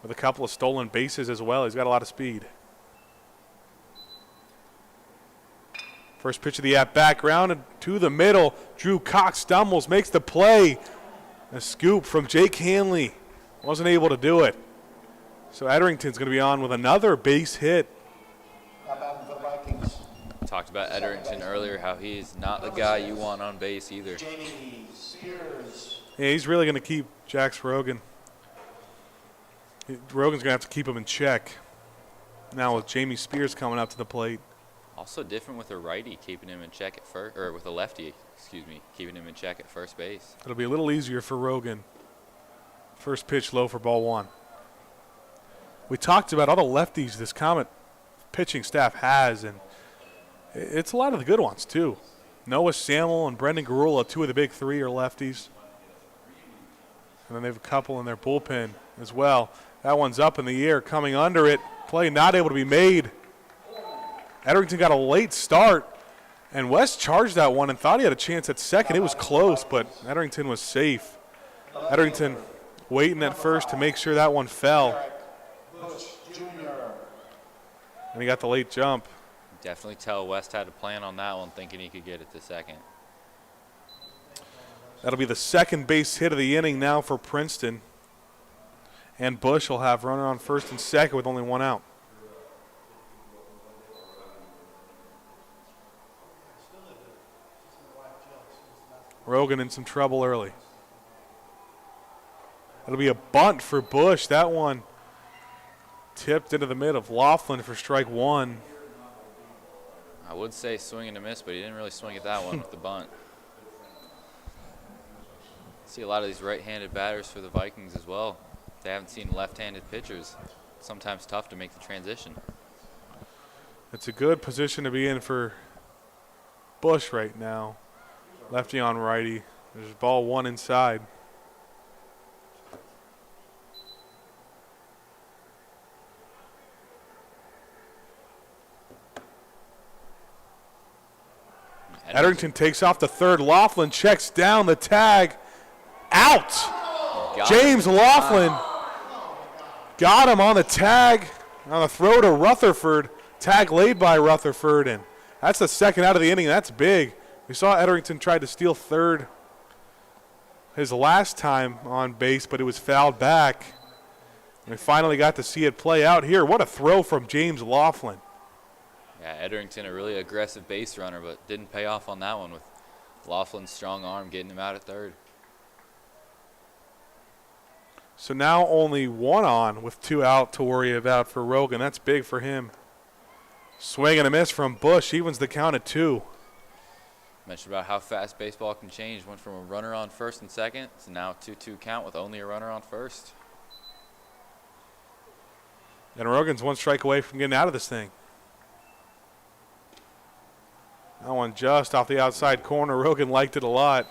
Speaker 1: with a couple of stolen bases as well. He's got a lot of speed. First pitch of the at-bat, grounded to the middle. Drew Cooke stumbles, makes the play. A scoop from Jake Hanley. Wasn't able to do it. So Etterington's going to be on with another base hit.
Speaker 2: Now batting for the Vikings,
Speaker 3: Talked about Etterington earlier, how he's not the guy you want on base either.
Speaker 2: Jamie Spears.
Speaker 1: Yeah, he's really going to keep Jax Rogan. Rogan's going to have to keep him in check. Now with Jamie Spears coming up to the plate.
Speaker 3: Also different with a righty keeping him in check at first, or with a lefty, keeping him in check at first base.
Speaker 1: It'll be a little easier for Rogan. First pitch low for ball 1. We talked about all the lefties this Comet pitching staff has, and it's a lot of the good ones too. Noah Samuel and Brendan Garula, 2 of the big 3 are lefties. And then they have a couple in their bullpen as well. That one's up in the air, coming under it. Play not able to be made. Etterington got a late start, and West charged that one and thought he had a chance at second. It was close, but Etterington was safe. Etterington waiting at first to make sure that one fell,
Speaker 2: Bush Jr.
Speaker 1: and he got the late jump.
Speaker 3: Definitely tell West had a plan on that one, thinking he could get it to second.
Speaker 1: That'll be the second base hit of the inning now for Princeton. And Bush will have runner on first and second with only one out. Rogan in some trouble early. It'll be a bunt for Bush. That one tipped into the mid of Laughlin for strike one.
Speaker 3: I would say swing and a miss, but he didn't really swing at that one with the bunt. See a lot of these right-handed batters for the Vikings as well. They haven't seen left-handed pitchers. Sometimes tough to make the transition.
Speaker 1: It's a good position to be in for Bush right now. Lefty on righty. There's ball one inside. Etterington takes off the third. Laughlin checks down the tag. Out! James Laughlin got him on the tag on a throw to Rutherford. Tag laid by Rutherford, and that's the second out of the inning. That's big. We saw Etterington try to steal third his last time on base, but it was fouled back. And we finally got to see it play out here. What a throw from James Laughlin.
Speaker 3: Yeah, Etterington, a really aggressive base runner, but didn't pay off on that one with Laughlin's strong arm getting him out at third.
Speaker 1: So now only one on with two out to worry about for Rogan. That's big for him. Swing and a miss from Bush. Evens the count at 2.
Speaker 3: Mentioned about how fast baseball can change. Went from a runner on first and second to now 2-2 count with only a runner on first.
Speaker 1: And Rogan's one strike away from getting out of this thing. That one just off the outside corner. Rogan liked it a lot.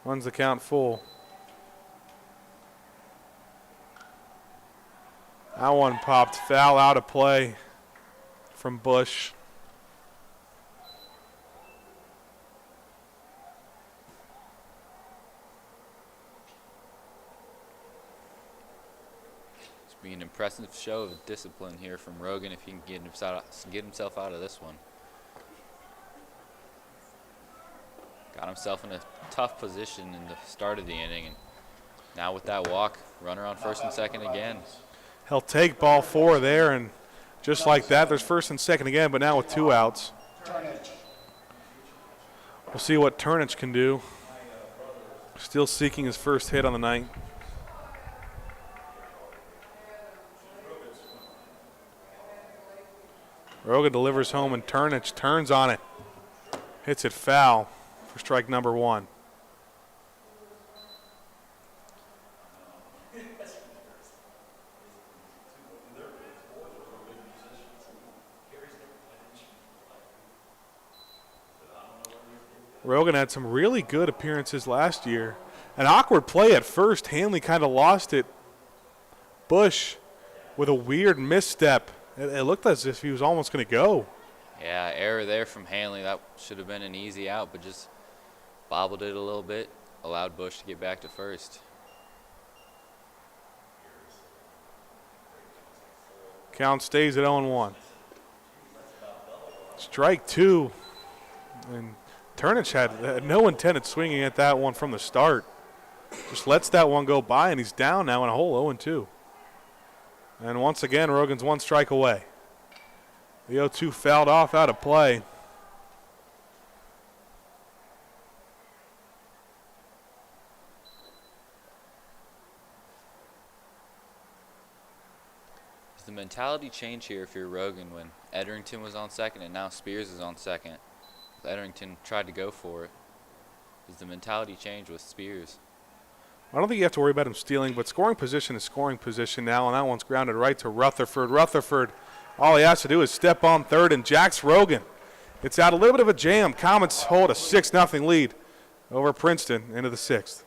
Speaker 1: Runs the count full. That one popped foul out of play from Bush.
Speaker 3: It's be an impressive show of discipline here from Rogan if he can get himself out of this one. Got himself in a tough position in the start of the inning, and now with that walk, runner on first and second again.
Speaker 1: He'll take ball 4 there, and just like that, there's first and second again, but now with 2 outs. We'll see what Turnich can do. Still seeking his first hit on the night. Rogan delivers home, and Turnich turns on it. Hits it foul for strike number 1. Rogan had some really good appearances last year. An awkward play at first. Hanley kind of lost it. Bush with a weird misstep. It looked as if he was almost going to go.
Speaker 3: Yeah, error there from Hanley. That should have been an easy out, but just bobbled it a little bit, allowed Bush to get back to first.
Speaker 1: Count stays at 0-1. Strike 2. And Turnich had no intended swinging at that one from the start. Just lets that one go by, and he's down now in a whole 0-2. And once again, Rogan's 1 strike away. The 0-2 fouled off out of play.
Speaker 3: Does the mentality change here if you're Rogan when Etterington was on second and now Spears is on second? Etterington tried to go for it. Does the mentality change with Spears?
Speaker 1: I don't think you have to worry about him stealing, but scoring position is scoring position now, and that one's grounded right to Rutherford. Rutherford, all he has to do is step on third and jacks Rogan. It's out a little bit of a jam. Comets hold a 6-0 lead over Princeton into the 6th.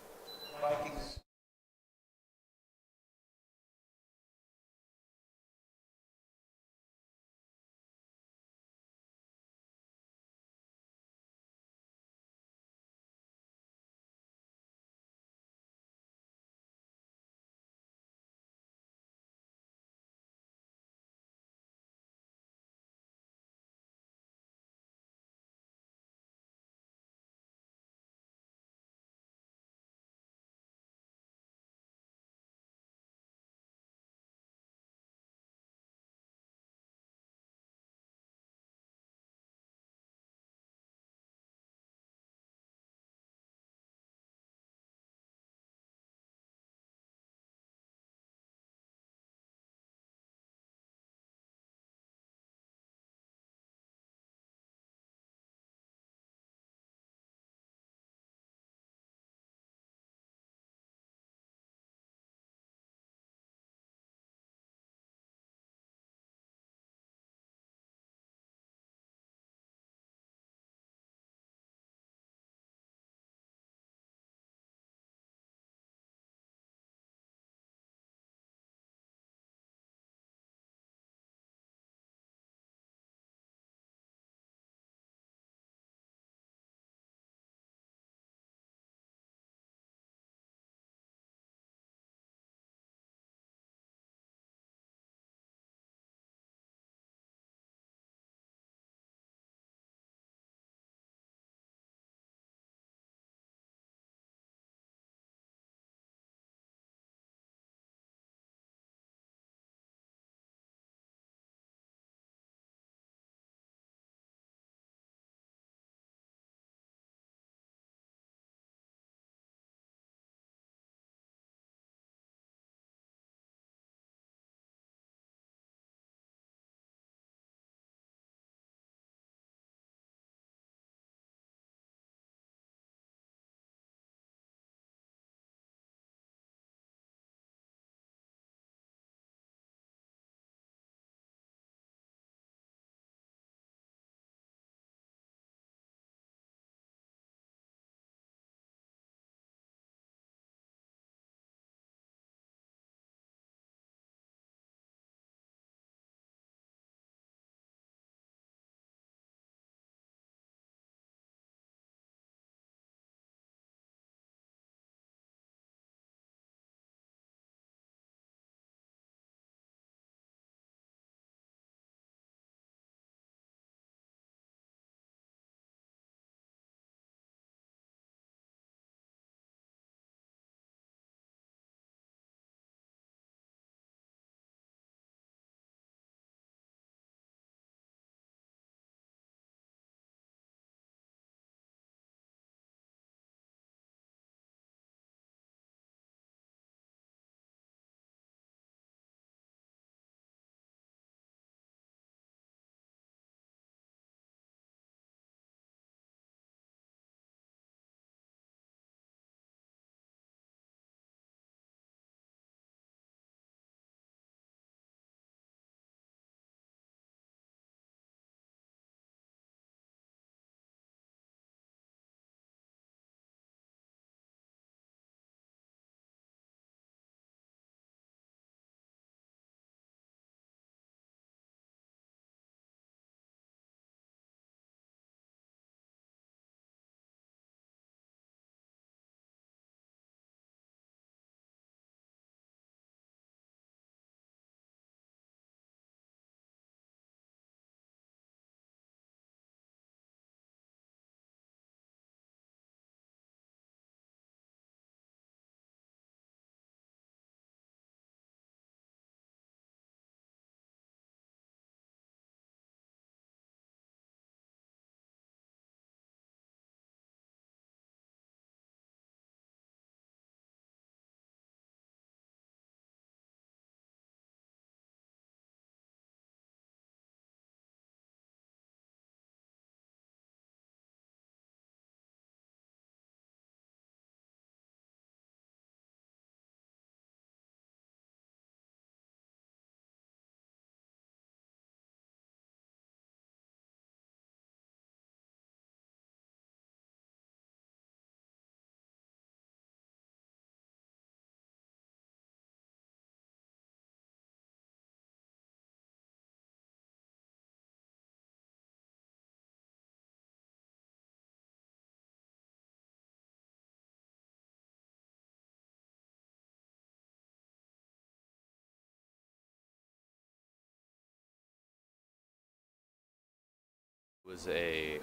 Speaker 3: I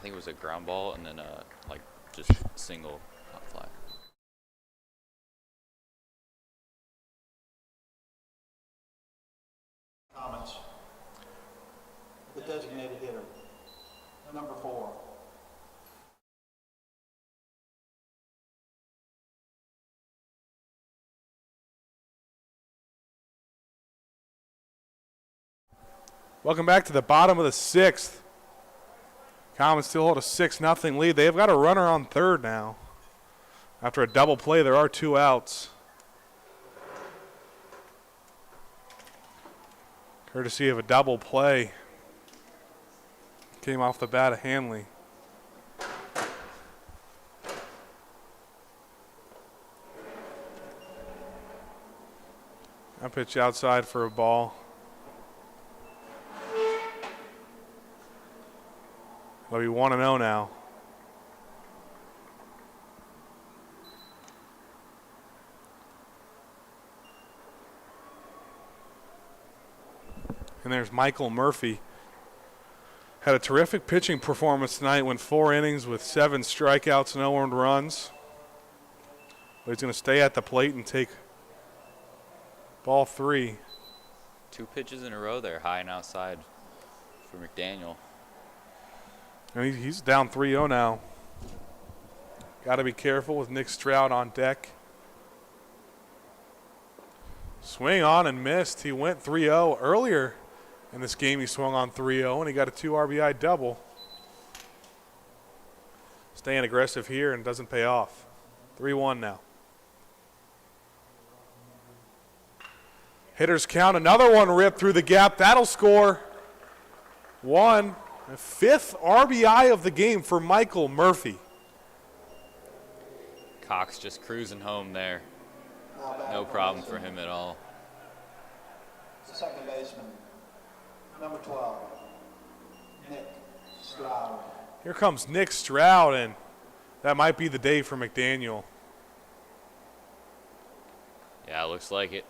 Speaker 3: think it was a ground ball and then like just single hot fly.
Speaker 2: Comments. The designated hitter, number 4.
Speaker 1: Welcome back to the bottom of the 6th. Comets still hold a 6-0 lead. They've got a runner on third now. After a double play, there are 2 outs. Courtesy of a double play. Came off the bat of Hanley. I pitch outside for a ball. It'll be 1-0 now. And there's Michael Murphy. Had a terrific pitching performance tonight, went 4 innings with 7 strikeouts, no earned runs. But he's going to stay at the plate and take ball 3.
Speaker 3: 2 pitches in a row there, high and outside for McDaniel.
Speaker 1: And he's down 3-0 now. Got to be careful with Nick Stroud on deck. Swing on and missed. He went 3-0 earlier in this game. He swung on 3-0 and he got a 2 RBI double. Staying aggressive here and doesn't pay off. 3-1 now. Hitters count. Another one ripped through the gap. That'll score 1. The 5th RBI of the game for Michael Murphy.
Speaker 3: Cox just cruising home there. No problem for him at all.
Speaker 2: Second baseman, number 12, Nick Stroud.
Speaker 1: Here comes Nick Stroud, and that might be the day for McDaniel.
Speaker 3: Yeah, it looks like it.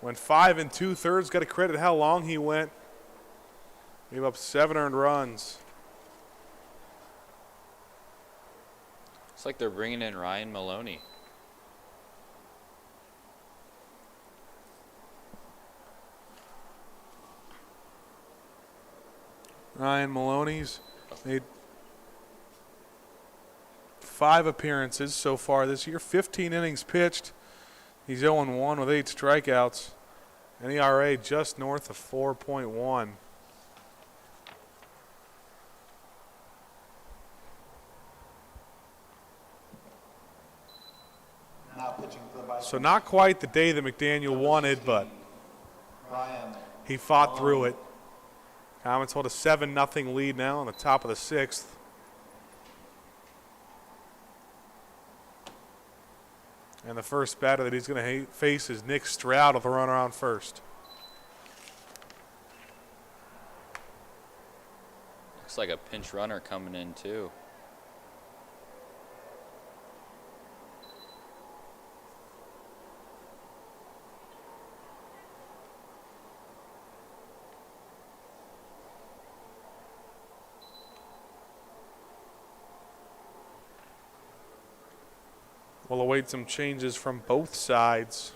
Speaker 1: Went 5 2/3. Got to credit how long he went. Gave up 7 earned runs.
Speaker 3: Looks like they're bringing in Ryan Maloney.
Speaker 1: Ryan Maloney's made 5 appearances so far this year. 15 innings pitched. He's 0-1 with 8 strikeouts. An ERA just north of 4.1.
Speaker 2: Now pitching for the Vikings.
Speaker 1: So not quite the day that McDaniel wanted, but
Speaker 2: Ryan.
Speaker 1: he fought through it. Comets hold a 7-0 lead now on the top of the 6th. And the first batter that he's going to face is Nick Stroud with a runner on first.
Speaker 3: Looks like a pinch runner coming in too.
Speaker 1: We'll await some changes from both sides.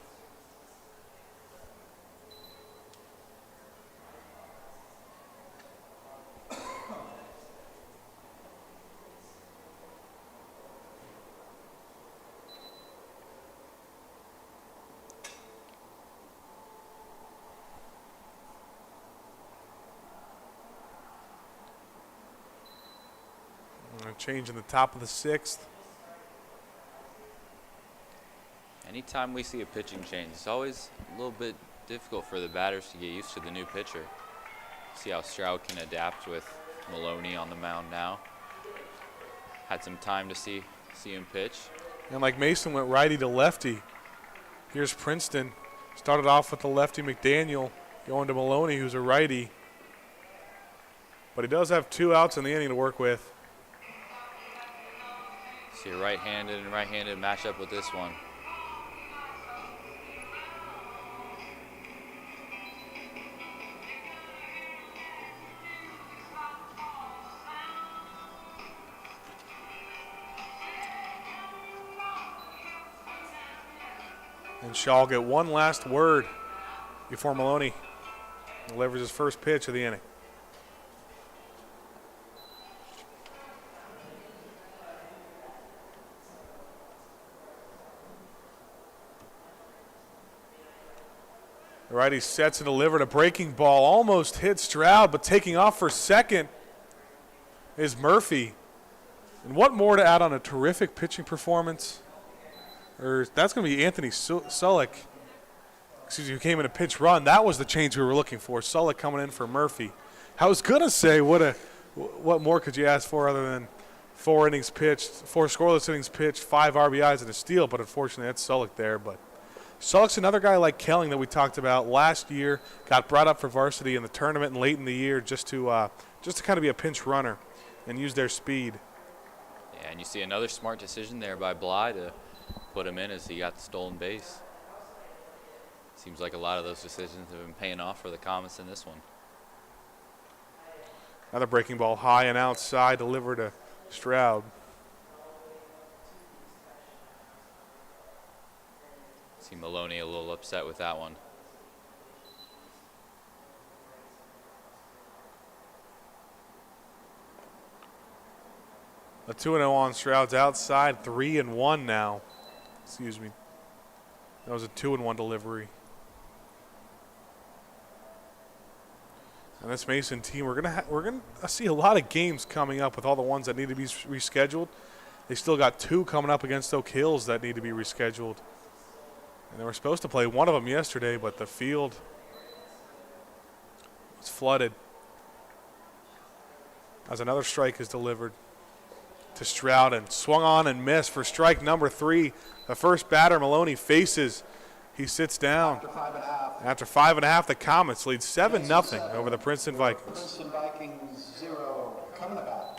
Speaker 1: Change in the top of the 6th.
Speaker 3: Anytime we see a pitching change, it's always a little bit difficult for the batters to get used to the new pitcher. See how Stroud can adapt with Maloney on the mound now. Had some time to see him pitch.
Speaker 1: And like Mason went righty to lefty. Here's Princeton. Started off with the lefty McDaniel, going to Maloney, who's a righty. But he does have 2 outs in the inning to work with.
Speaker 3: See a right-handed and right-handed matchup with this one.
Speaker 1: And Shaw get one last word before Maloney delivers his first pitch of the inning. The righty sets and delivered a breaking ball. Almost hit Stroud, but taking off for second is Murphy. And what more to add on a terrific pitching performance? That's going to be Anthony Sullick, who came in a pinch run. That was the change we were looking for. Sullick coming in for Murphy. I was going to say, what more could you ask for other than 4 innings pitched, 4 scoreless innings pitched, 5 RBIs and a steal, but unfortunately that's Sullick there. But Sullick's another guy like Kelling that we talked about last year, got brought up for varsity in the tournament and late in the year just to kind of be a pinch runner and use their speed.
Speaker 3: Yeah, and you see another smart decision there by Bly to put him in as he got the stolen base. Seems like a lot of those decisions have been paying off for the Comets in this one.
Speaker 1: Another breaking ball high and outside, delivered to Stroud.
Speaker 3: See Maloney a little upset with that one.
Speaker 1: A 2-0 on Stroud's outside, 3-1 now. Excuse me. That was a 2-1 delivery. And this Mason team, we're gonna see a lot of games coming up with all the ones that need to be rescheduled. They still got 2 coming up against Oak Hills that need to be rescheduled. And they were supposed to play one of them yesterday, but the field was flooded. As another strike is delivered to Stroud and swung on and missed for strike number 3. The first batter Maloney faces. He sits down. After 5.5, the Comets lead 7-0 over the Princeton Vikings.
Speaker 2: Princeton Vikings 0. Coming about.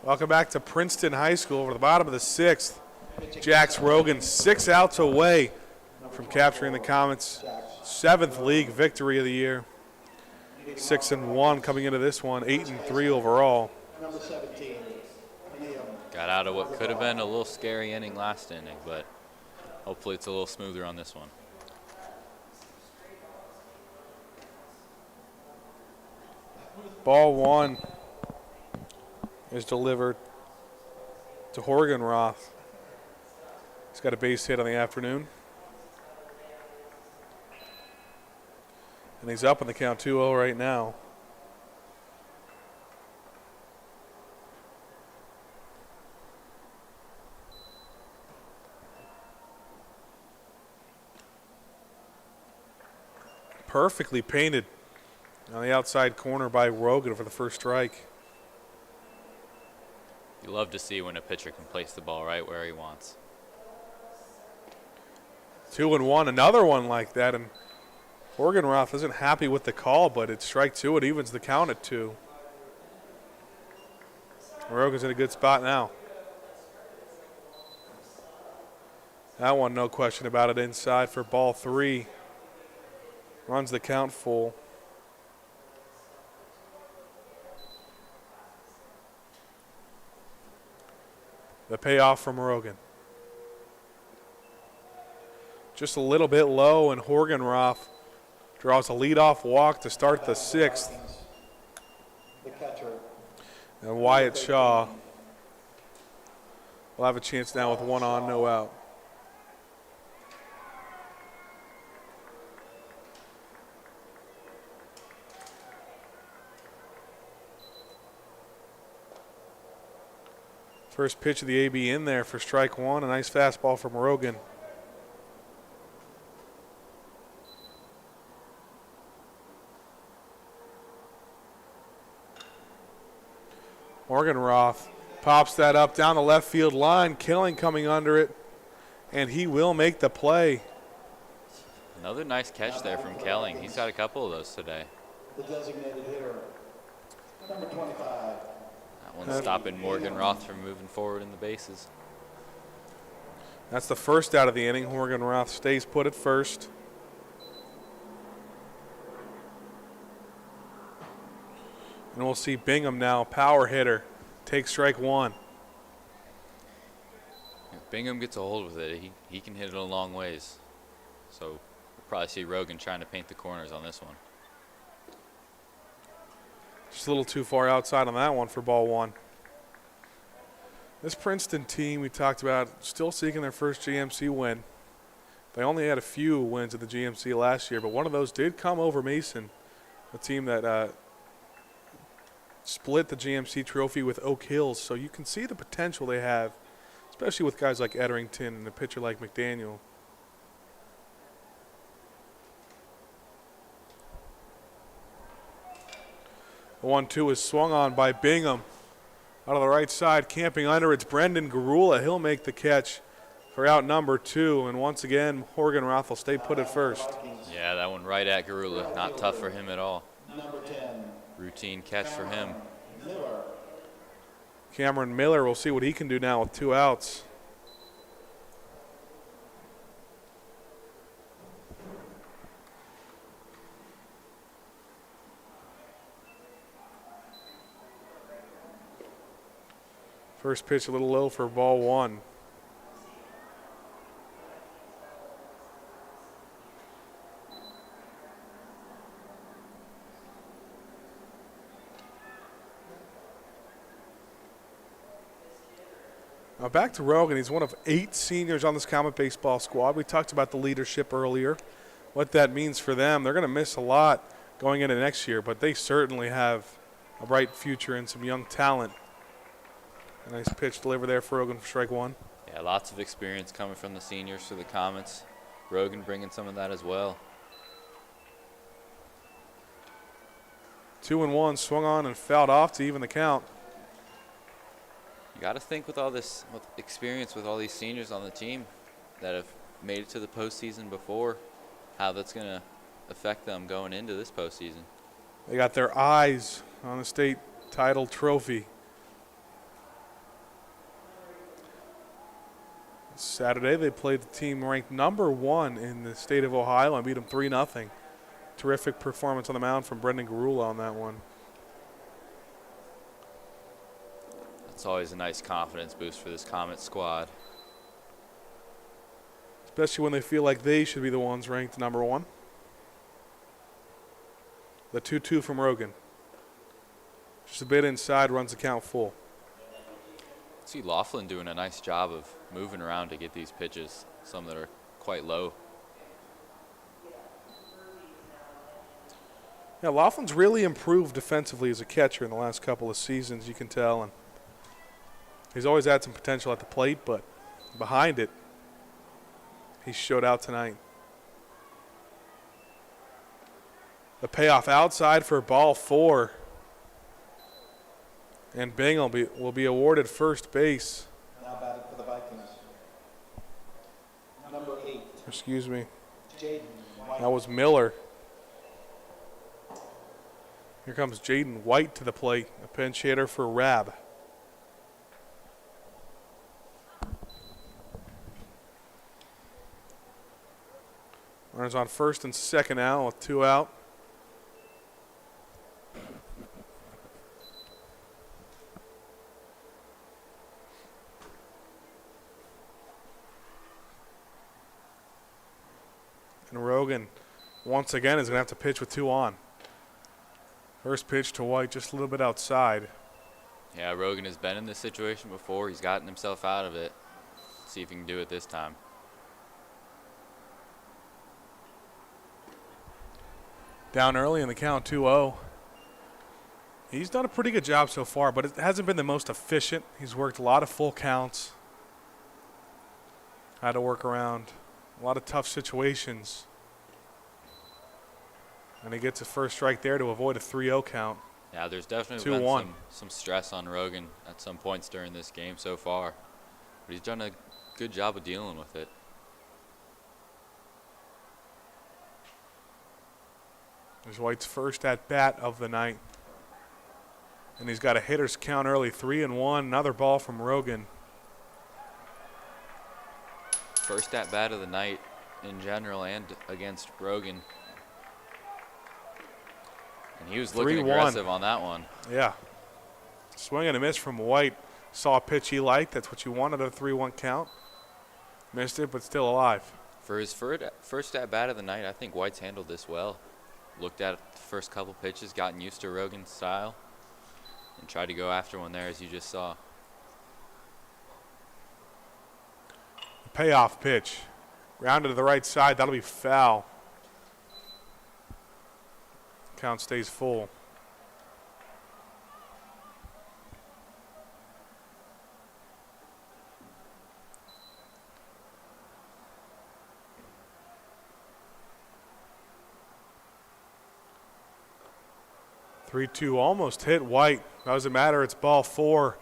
Speaker 1: Welcome back to Princeton High School. Over the bottom of the 6th, Jax Rogan 6 outs away from capturing the Comets' 7th league victory of the year. 6-1 coming into this one, 8-3 overall.
Speaker 2: Number 17.
Speaker 3: Got out of what could have been a little scary inning last inning, but hopefully it's a little smoother on this one.
Speaker 1: Ball 1 is delivered to Horgenroth. He's got a base hit on the afternoon. And he's up in the count 2-0 right now. Perfectly painted on the outside corner by Rogan for the first strike.
Speaker 3: You love to see when a pitcher can place the ball right where he wants.
Speaker 1: 2-1, another one like that, and Horgenroth isn't happy with the call, but it's strike 2. It evens the count at 2. Rogan's in a good spot now. That one, no question about it, inside for ball 3. Runs the count full. The payoff from Rogan. Just a little bit low, and Horgenroth draws a leadoff walk to start the 6th.
Speaker 2: The catcher.
Speaker 1: And Wyatt Shaw will have a chance now with 1 on, no out. First pitch of the AB in there for strike 1. A nice fastball from Rogan. Horgenroth pops that up down the left field line. Killing coming under it, and he will make the play.
Speaker 3: Another nice catch there from Kelling. He's got a couple of those today.
Speaker 2: The designated hitter, number 25.
Speaker 3: That one's stopping Morgan-Roth from moving forward in the bases.
Speaker 1: That's the first out of the inning. Horgenroth stays put at first. And we'll see Bingham now, power hitter, take strike 1.
Speaker 3: If Bingham gets a hold of it, he can hit it a long ways. So we'll probably see Rogan trying to paint the corners on this one.
Speaker 1: Just a little too far outside on that one for ball 1. This Princeton team we talked about still seeking their first GMC win. They only had a few wins at the GMC last year, but one of those did come over Mason, a team that split the GMC trophy with Oak Hills. So you can see the potential they have, especially with guys like Etterington and a pitcher like McDaniel. The 1-2 is swung on by Bingham. Out of the right side, camping under, it's Brendan Garula. He'll make the catch for out number 2. And once again, Horgenroth will stay put at first.
Speaker 3: Yeah, that one right at Garula. Not tough for him at all.
Speaker 2: Number 10.
Speaker 3: Routine catch for him.
Speaker 2: Miller.
Speaker 1: Cameron Miller, we'll see what he can do now with 2 outs. First pitch a little low for ball 1. Now back to Rogan. He's one of 8 seniors on this Comet baseball squad. We talked about the leadership earlier, what that means for them. They're going to miss a lot going into next year, but they certainly have a bright future and some young talent. A nice pitch delivered there for Rogan for strike 1.
Speaker 3: Yeah, lots of experience coming from the seniors for the Comets. Rogan bringing some of that as well.
Speaker 1: 2-1, swung on and fouled off to even the count.
Speaker 3: You got to think with all this experience with all these seniors on the team that have made it to the postseason before, how that's going to affect them going into this postseason.
Speaker 1: They got their eyes on the state title trophy. Saturday, they played the team ranked number 1 in the state of Ohio and beat them 3-0. Terrific performance on the mound from Brendan Garula on that one.
Speaker 3: It's always a nice confidence boost for this Comet squad.
Speaker 1: Especially when they feel like they should be the ones ranked number 1. The 2-2 from Rogan. Just a bit inside, runs the count full.
Speaker 3: See Laughlin doing a nice job of moving around to get these pitches, some that are quite low.
Speaker 1: Yeah, Laughlin's really improved defensively as a catcher in the last couple of seasons, you can tell. And he's always had some potential at the plate, but behind it, he showed out tonight. The payoff outside for ball 4. And Bingham will be awarded first base.
Speaker 2: Now batting for the Vikings. Number 8.
Speaker 1: Excuse me.
Speaker 2: Jaden White.
Speaker 1: That was Miller. Here comes Jaden White to the plate, a pinch hitter for Rab. Runners on first and second now with 2 out. And Rogan, once again, is going to have to pitch with 2 on. First pitch to White, just a little bit outside.
Speaker 3: Yeah, Rogan has been in this situation before. He's gotten himself out of it. See if he can do it this time.
Speaker 1: Down early in the count, 2-0. He's done a pretty good job so far, but it hasn't been the most efficient. He's worked a lot of full counts. Had to work around a lot of tough situations. And he gets a first strike there to avoid a 3-0 count.
Speaker 3: Yeah, there's definitely
Speaker 1: 2-1.
Speaker 3: been some stress on Rogan at some points during this game so far. But he's done a good job of dealing with it.
Speaker 1: There's White's first at bat of the night. And he's got a hitter's count early, 3-1. Another ball from Rogan.
Speaker 3: First at bat of the night in general and against Rogan. And he was looking
Speaker 1: 3-1.
Speaker 3: aggressive on that one.
Speaker 1: Yeah. Swing and a miss from White. Saw a pitch he liked. That's what you wanted, a 3-1 count. Missed it, but still alive.
Speaker 3: For his first at bat of the night, I think White's handled this well. Looked at the first couple pitches, gotten used to Rogan's style, and tried to go after one there, as you just saw.
Speaker 1: Payoff pitch. Grounded to the right side. That'll be foul. Count stays full. Three-two almost hit White. Doesn't matter. It's ball 4.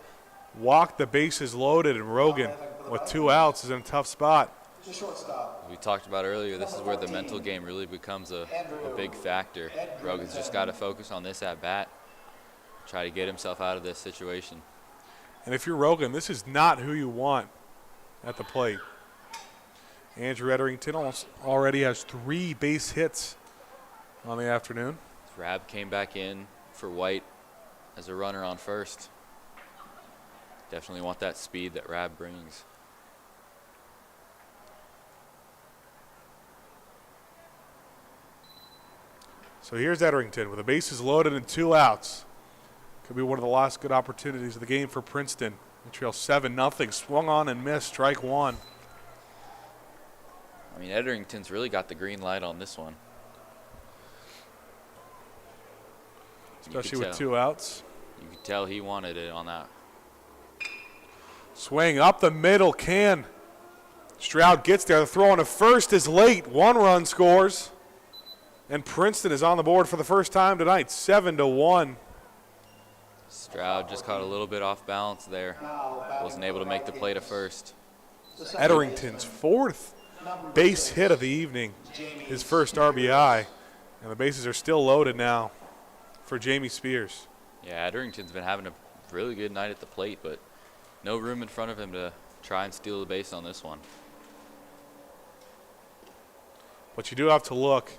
Speaker 1: Walked, the bases loaded, and Rogan with 2 outs is in a tough spot.
Speaker 3: As we talked about earlier, this is where the mental game really becomes a big factor. Rogan's just got to focus on this at bat, try to get himself out of this situation.
Speaker 1: And if you're Rogan, this is not who you want at the plate. Andrew Etterington already has 3 base hits on the afternoon.
Speaker 3: Rab came back in for White as a runner on first. Definitely want that speed that Rab brings.
Speaker 1: So here's Etterington with the bases loaded and 2 outs. Could be one of the last good opportunities of the game for Princeton. They trail 7-0. Swung on and missed. Strike 1.
Speaker 3: I mean, Etterington's really got the green light on this one.
Speaker 1: Especially with 2 outs.
Speaker 3: You could tell he wanted it on that.
Speaker 1: Swing up the middle, can. Stroud gets there. The throw on to first is late. 1 run scores. And Princeton is on the board for the first time tonight, 7-1.
Speaker 3: Stroud just caught a little bit off balance there. Wasn't able to make the play to first.
Speaker 1: Etterington's 4th base hit of the evening. His first RBI. And the bases are still loaded now for Jamie Spears.
Speaker 3: Yeah, Etterington's been having a really good night at the plate, but no room in front of him to try and steal the base on this one.
Speaker 1: But you do have to look.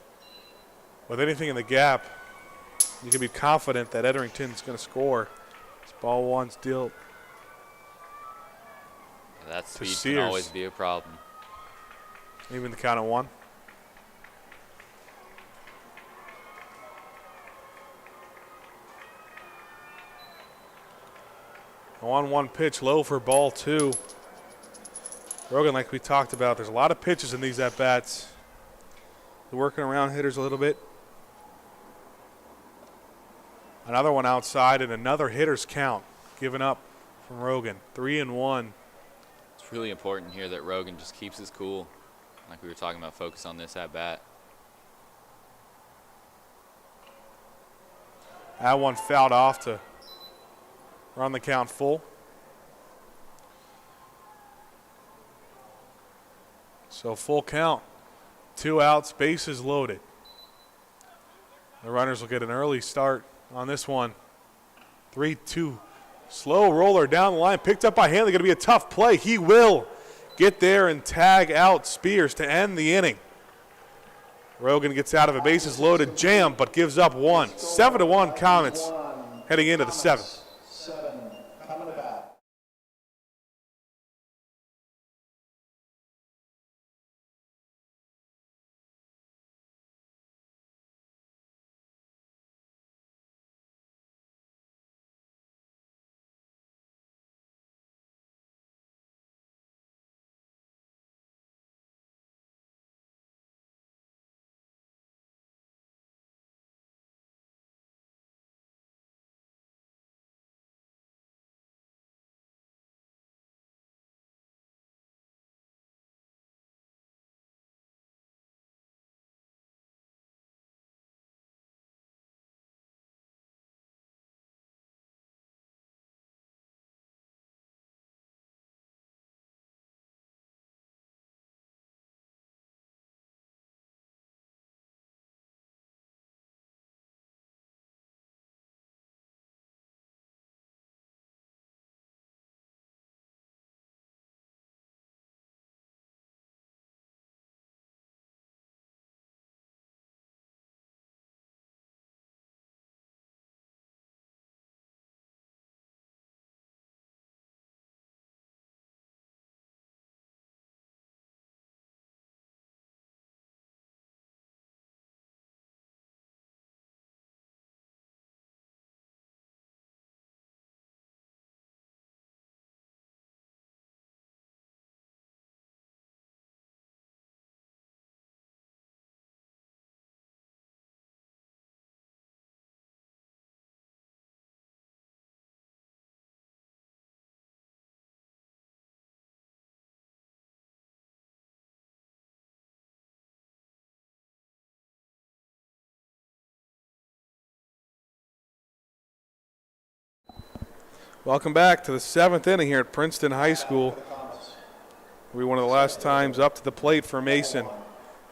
Speaker 1: With anything in the gap, you can be confident that Etterington's going to score. It's ball 1 still.
Speaker 3: That speed can
Speaker 1: Sears.
Speaker 3: always be a problem.
Speaker 1: Even the count of 1. A 1-1 pitch, low for ball 2. Rogan, like we talked about, there's a lot of pitches in these at-bats. They're working around hitters a little bit. Another one outside and another hitter's count given up from Rogan. 3-1.
Speaker 3: It's really important here that Rogan just keeps his cool. Like we were talking about, focus on this at bat.
Speaker 1: That one fouled off to run the count full. So full count. 2 outs, bases loaded. The runners will get an early start on this one. 3-2. Slow roller down the line, picked up by Hanley. Going to be a tough play. He will get there and tag out Spears to end the inning. Rogan gets out of it, bases loaded, jam, but gives up 1. 7-1 Comets heading into the 7th. Welcome back to the 7th inning here at Princeton High School. Will be one of the last times up to the plate for Mason.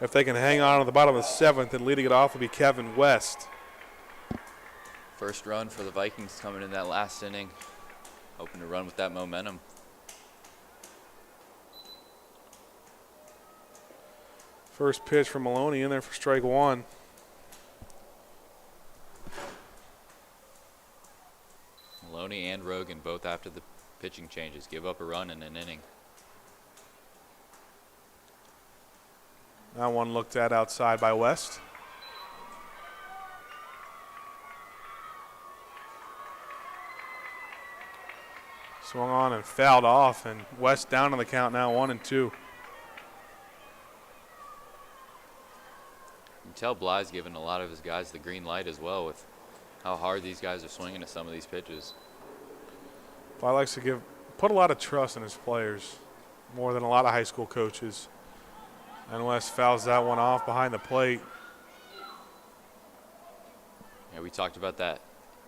Speaker 1: If they can hang on to the bottom of the 7th, and leading it off will be Kevin West.
Speaker 3: First run for the Vikings coming in that last inning. Hoping to run with that momentum.
Speaker 1: First pitch from Maloney in there for strike one.
Speaker 3: Maloney and Rogan both after the pitching changes give up a run in an inning.
Speaker 1: That one looked at outside by West. Swung on and fouled off, and West down on the count now, 1-2.
Speaker 3: You can tell Bly's giving a lot of his guys the green light as well with how hard these guys are swinging at some of these pitches.
Speaker 1: Bly likes to put a lot of trust in his players, more than a lot of high school coaches. And West fouls that one off behind the plate.
Speaker 3: Yeah, we talked about that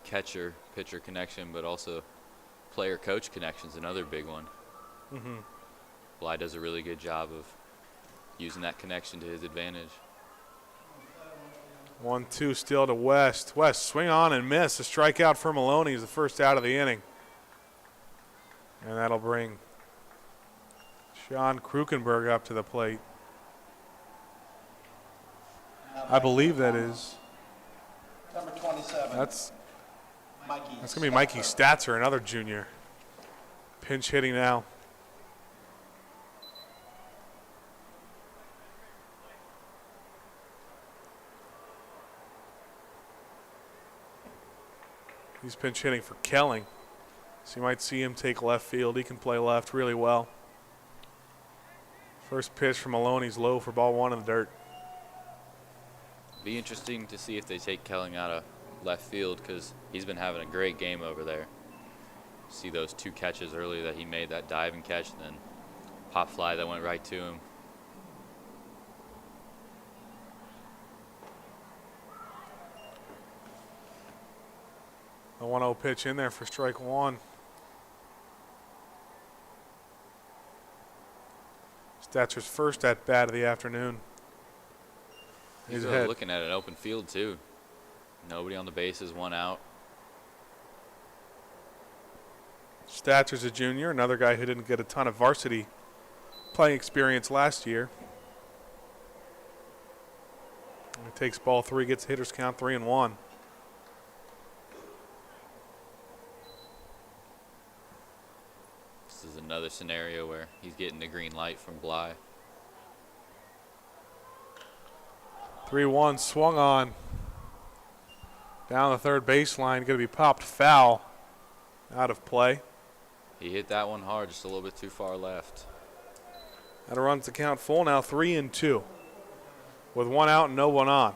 Speaker 3: catcher-pitcher connection, but also player-coach connection is another big one.
Speaker 1: Mm-hmm.
Speaker 3: Bly does a really good job of using that connection to his advantage.
Speaker 1: 1-2 still to West. West swing on and miss. A strikeout for Maloney is the first out of the inning. And that'll bring Sean Krukenberg up to the plate. I believe that is.
Speaker 2: Number 27.
Speaker 1: That's
Speaker 2: Mikey.
Speaker 1: going to be Mikey Statzer, another junior. Pinch hitting now. He's pinch hitting for Kelling. So you might see him take left field. He can play left really well. First pitch from Maloney's low for ball one in the dirt.
Speaker 3: Be interesting to see if they take Kelling out of left field because he's been having a great game over there. See those two catches earlier that he made, that diving catch and then pop fly that went right to him.
Speaker 1: A 1-0 pitch in there for strike one. Statzer's first at bat of the afternoon.
Speaker 3: He's
Speaker 1: ahead.
Speaker 3: looking at an open field too. Nobody on the bases, one out.
Speaker 1: Statzer's a junior, another guy who didn't get a ton of varsity playing experience last year. He takes ball three, gets hitters count 3-1.
Speaker 3: This is another scenario where he's getting the green light from Bly.
Speaker 1: 3-1 swung on. Down the third baseline, going to be popped foul. Out of play.
Speaker 3: He hit that one hard, just a little bit too far left.
Speaker 1: That runs the count full now, 3-2. With one out and no one on.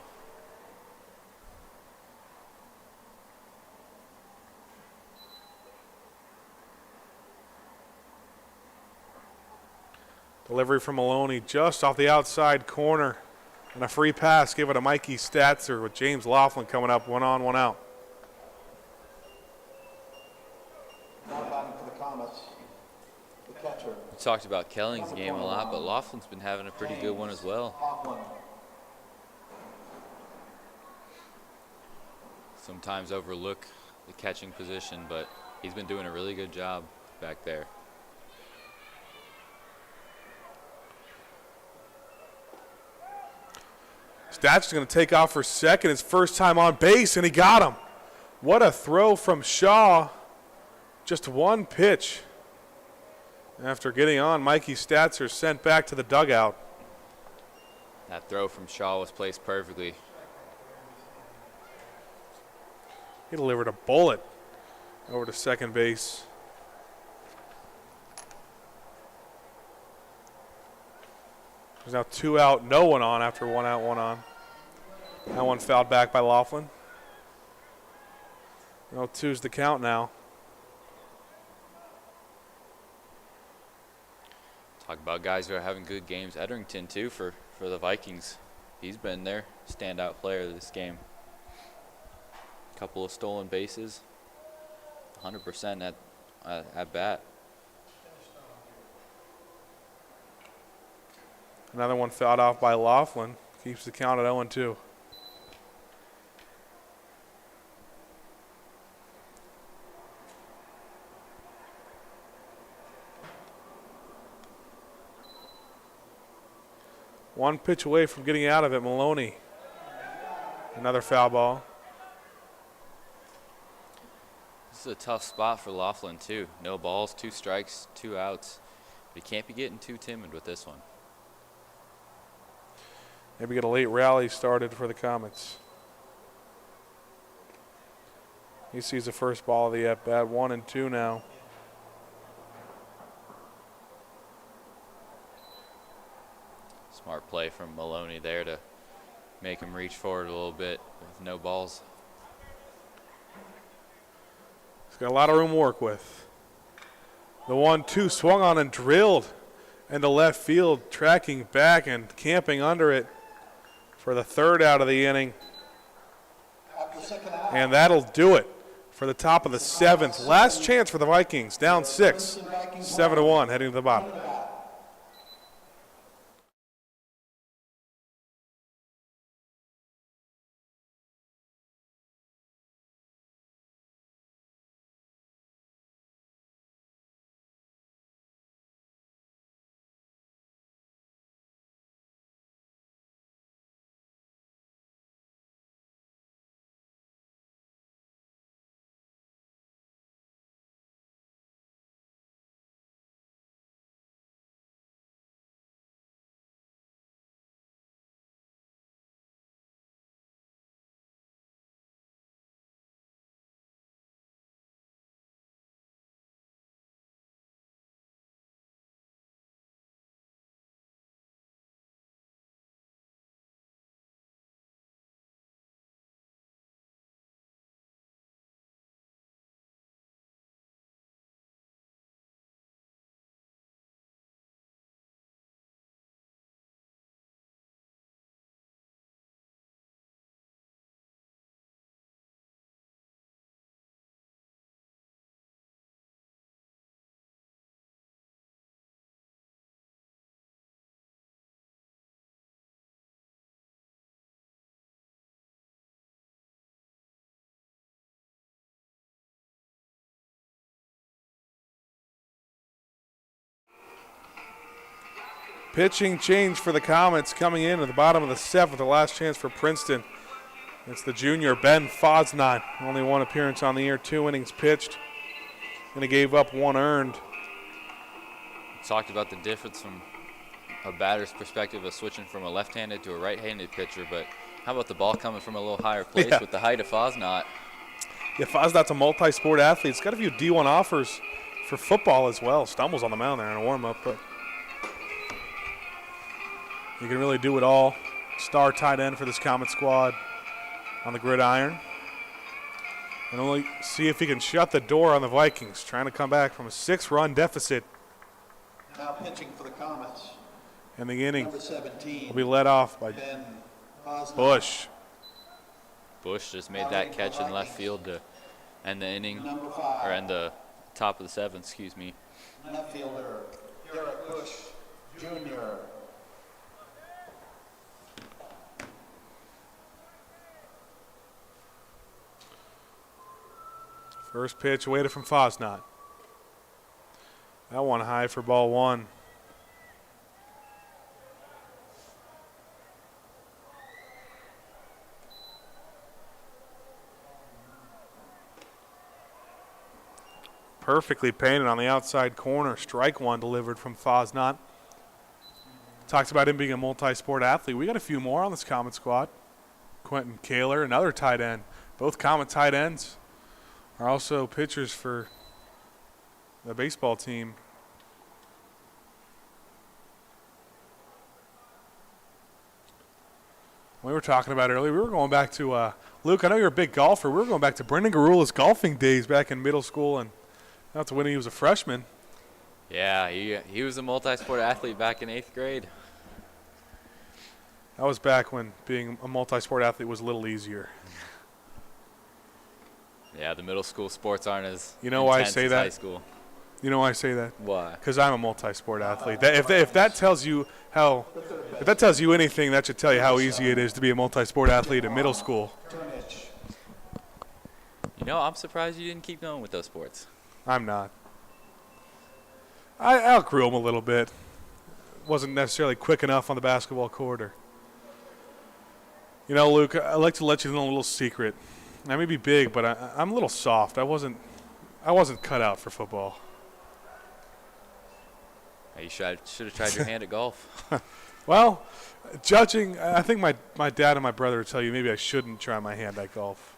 Speaker 1: Delivery from Maloney just off the outside corner. And a free pass, give it to Mikey Statzer with James Laughlin coming up, one on, one out.
Speaker 2: Now batting for the Comets, the catcher.
Speaker 3: We talked about Kelling's game a lot, but Laughlin's been having a pretty good one as well.
Speaker 2: Laughlin.
Speaker 3: Sometimes overlook the catching position, but he's been doing a really good job back there.
Speaker 1: Statzer's going to take off for second, his first time on base, and he got him. What a throw from Shaw. Just one pitch. After getting on, Mikey Statzer sent back to the dugout.
Speaker 3: That throw from Shaw was placed perfectly.
Speaker 1: He delivered a bullet over to second base. There's now 2 out, no one on after 1 out, 1 on. That one fouled back by Laughlin. 0-2's the count now.
Speaker 3: Talk about guys who are having good games. Etterington, too, for the Vikings. He's been their standout player this game. Couple of stolen bases. 100% at at bat.
Speaker 1: Another one fouled off by Laughlin. Keeps the count at 0-2. One pitch away from getting out of it, Maloney. Another foul ball.
Speaker 3: This is a tough spot for Laughlin, too. No balls, 2 strikes, 2 outs. But he can't be getting too timid with this one.
Speaker 1: Maybe get a late rally started for the Comets. He sees the first ball of the at-bat, 1-2 now.
Speaker 3: Smart play from Maloney there to make him reach forward a little bit with no balls.
Speaker 1: He's got a lot of room to work with. The 1-2 swung on and drilled into left field, tracking back and camping under it for the 3rd out of the inning. And that'll do it for the top of the 7th. Last chance for the Vikings, down 6, 7-1, heading to the bottom. Pitching change for the Comets coming in at the bottom of the 7th, the last chance for Princeton. It's the junior, Ben Fosnot. Only 1 appearance on the year, 2 innings pitched, and he gave up 1 earned.
Speaker 3: Talked about the difference from a batter's perspective of switching from a left-handed to a right-handed pitcher, but how about the ball coming from a little higher place with the height of Fosnot?
Speaker 1: Yeah, Fosnot's a multi-sport athlete. He's got a few D1 offers for football as well. Stumbles on the mound there in a warm-up, but you can really do it all. Star tight end for this Comet squad on the gridiron. And only see if he can shut the door on the Vikings, trying to come back from a 6-run deficit.
Speaker 2: Now pitching for the Comets.
Speaker 1: And the inning
Speaker 2: Number 17.
Speaker 1: will be led off by
Speaker 2: Ben Fosnot.
Speaker 1: Bush.
Speaker 3: Bush just made that catch in left field to end the inning,
Speaker 2: Number 5.
Speaker 3: or end the top of the 7th, excuse me.
Speaker 2: Left fielder, Derek Bush, Jr.
Speaker 1: First pitch awaited from Fosnot. That one high for ball 1. Perfectly painted on the outside corner. Strike 1 delivered from Fosnot. Talks about him being a multi-sport athlete. We got a few more on this Comet squad. Quentin Kaler, another tight end. Both Comet tight ends are also pitchers for the baseball team. We were talking about earlier, we were going back to, Luke, I know you're a big golfer. We were going back to Brendan Garula's golfing days back in middle school, and that's when he was a freshman.
Speaker 3: Yeah, he was a multi-sport athlete back in 8th grade.
Speaker 1: That was back when being a multi-sport athlete was a little easier.
Speaker 3: Yeah, the middle school sports aren't as
Speaker 1: You know why I
Speaker 3: intense
Speaker 1: say
Speaker 3: as
Speaker 1: that?
Speaker 3: high school.
Speaker 1: You know why I say that?
Speaker 3: Why?
Speaker 1: Because I'm a multi-sport athlete. If that tells you anything, that should tell you how easy it is to be a multi-sport athlete in middle school.
Speaker 3: You know, I'm surprised you didn't keep going with those sports.
Speaker 1: I'm not. I outgrew them a little bit. Wasn't necessarily quick enough on the basketball court. You know, Luke, I'd like to let you know a little secret. I may be big, but I'm a little soft. I wasn't cut out for football.
Speaker 3: Hey, you should have tried your hand at golf.
Speaker 1: Well, judging, I think my dad and my brother would tell you maybe I shouldn't try my hand at golf.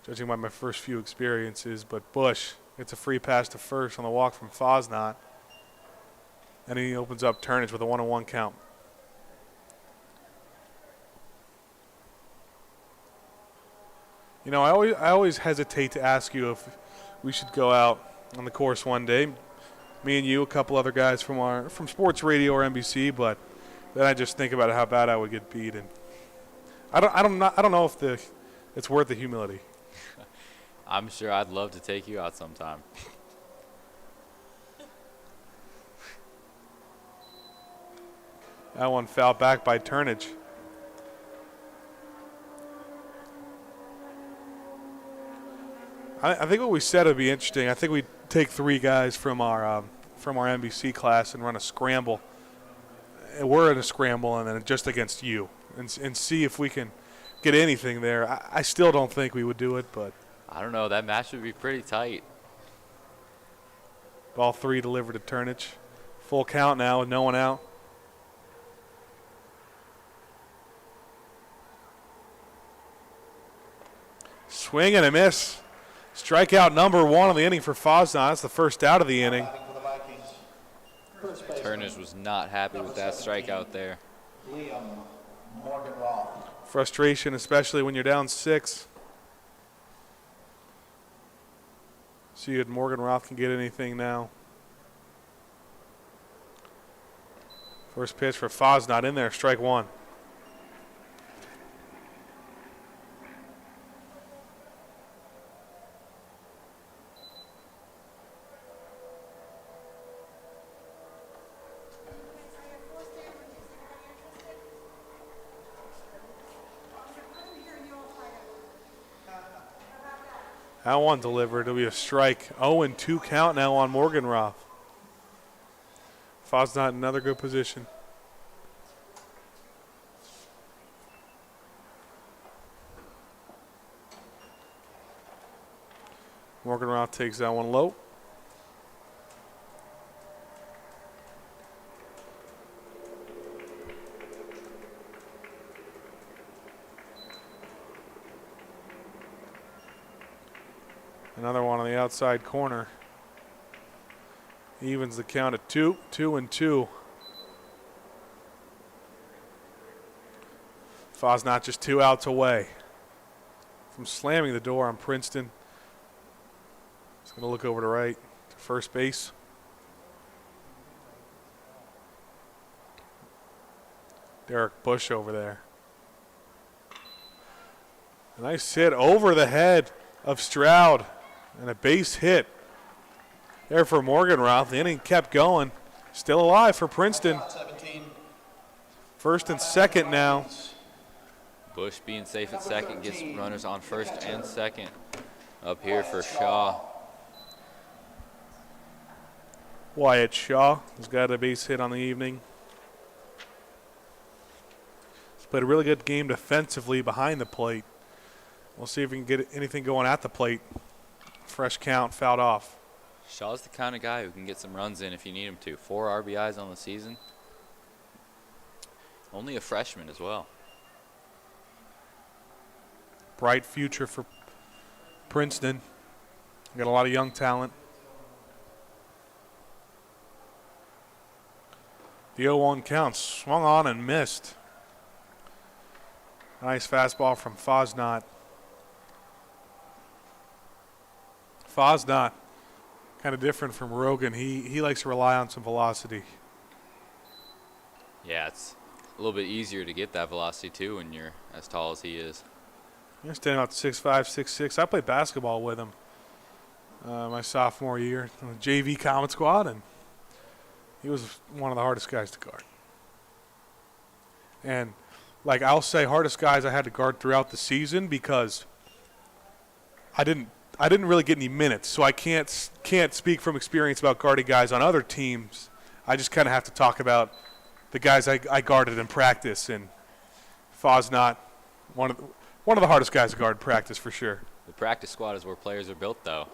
Speaker 1: Judging by my first few experiences, but Bush gets a free pass to first on the walk from Fosnot. And he opens up Turnage with a 1-on-1 count. You know, I always hesitate to ask you if we should go out on the course one day. Me and you, a couple other guys from sports radio or NBC, but then I just think about how bad I would get beat, and I don't know if it's worth the humility.
Speaker 3: I'm sure I'd love to take you out sometime.
Speaker 1: That one fouled back by Turnage. I think what we said would be interesting. I think we'd take 3 guys from our NBC class and run a scramble. And we're in a scramble, and then just against you, and see if we can get anything there. I still don't think we would do it, but
Speaker 3: I don't know. That match would be pretty tight.
Speaker 1: ball 3 delivered to Turnage. Full count now with no one out. Swing and a miss. Strikeout number 1 of the inning for Fosnot. That's the first out of the inning.
Speaker 3: Turnage was not happy with that strikeout there.
Speaker 1: Frustration, especially when you're down 6. See if Morgan Roth can get anything now. First pitch for Fosnot in there, strike 1. That one delivered. It'll be a strike. 0-2 count now on Morgan Roth. Fosnot in another good position. Morgan Roth takes that one low. Another one on the outside corner. Evens the count at 2-2. Fosnot just 2 outs away from slamming the door on Princeton. He's going to look over to right to first base. Derek Bush over there. A nice hit over the head of Stroud. And a base hit there for Morgan Roth. The inning kept going. Still alive for Princeton. First and second now.
Speaker 3: Bush being safe at second gets runners on first and second up here for Shaw.
Speaker 1: Wyatt Shaw has got a base hit on the evening. He's played a really good game defensively behind the plate. We'll see if we can get anything going at the plate. Fresh count, fouled off.
Speaker 3: Shaw's the kind of guy who can get some runs in if you need him to. 4 RBIs on the season. Only a freshman as well.
Speaker 1: Bright future for Princeton. Got a lot of young talent. The 0-1 count swung on and missed. Nice fastball from Fosnot. Fosnot, kind of different from Rogan. He likes to rely on some velocity.
Speaker 3: Yeah, it's a little bit easier to get that velocity too when you're as tall as he is.
Speaker 1: He's standing about 6'5", 6'6". I played basketball with him. my sophomore year on the JV Comet Squad, and he was one of the hardest guys to guard. And like I'll say, hardest guys I had to guard throughout the season because I didn't really get any minutes, so I can't speak from experience about guarding guys on other teams. I just kind of have to talk about the guys I guarded in practice, and Fosnot, one of the hardest guys to guard in practice for sure.
Speaker 3: The practice squad is where players are built, though.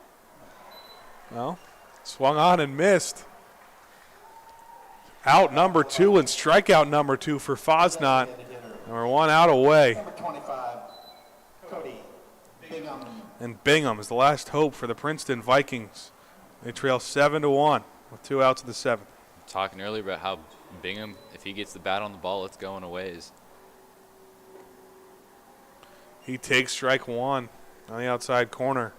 Speaker 1: Well, swung on and missed. Out number 2 and strikeout number 2 for Fosnot. Number 1 out away.
Speaker 2: Number 25, Cody Bingham.
Speaker 1: And Bingham is the last hope for the Princeton Vikings. They trail 7-1 with 2 outs of the 7th.
Speaker 3: Talking earlier about how Bingham, if he gets the bat on the ball, it's going a ways.
Speaker 1: He takes strike 1 on the outside corner.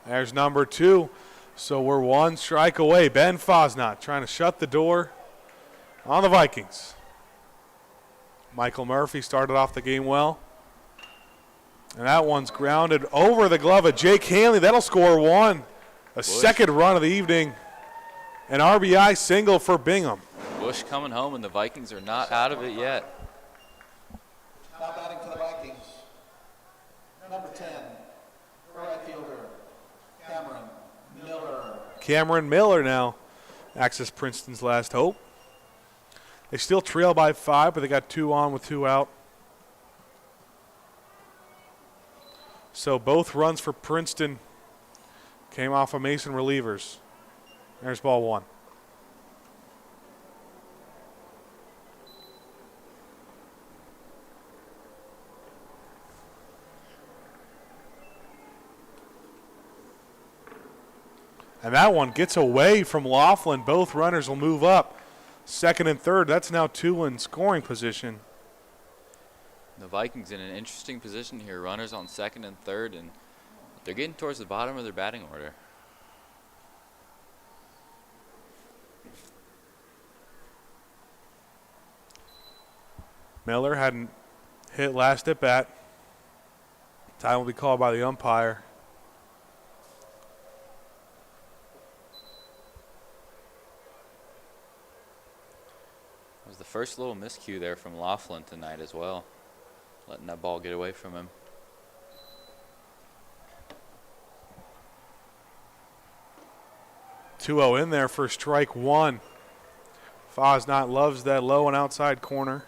Speaker 1: There's number 2. So we're 1 strike away. Ben Fosnot trying to shut the door on the Vikings. Michael Murphy started off the game well. And that one's grounded over the glove of Jake Hanley. That'll score 1. A second run of the evening. An RBI single for Bingham.
Speaker 3: Bush coming home, and the Vikings are not out of it yet.
Speaker 2: Now batting for the Vikings. Number 10, right fielder, Cameron Miller.
Speaker 1: Cameron Miller now acts as Princeton's last hope. They still trail by 5, but they got 2 on with 2 out. So both runs for Princeton came off of Mason relievers. There's ball 1. And that one gets away from Laughlin. Both runners will move up. Second and third, that's now 2 in scoring position.
Speaker 3: The Vikings in an interesting position here. Runners on second and third, and they're getting towards the bottom of their batting order.
Speaker 1: Miller hadn't hit last at bat. Time will be called by the umpire.
Speaker 3: It was the first little miscue there from Laughlin tonight as well, letting that ball get away from him.
Speaker 1: (2-0) in there for strike 1. Fosnot loves that low and outside corner.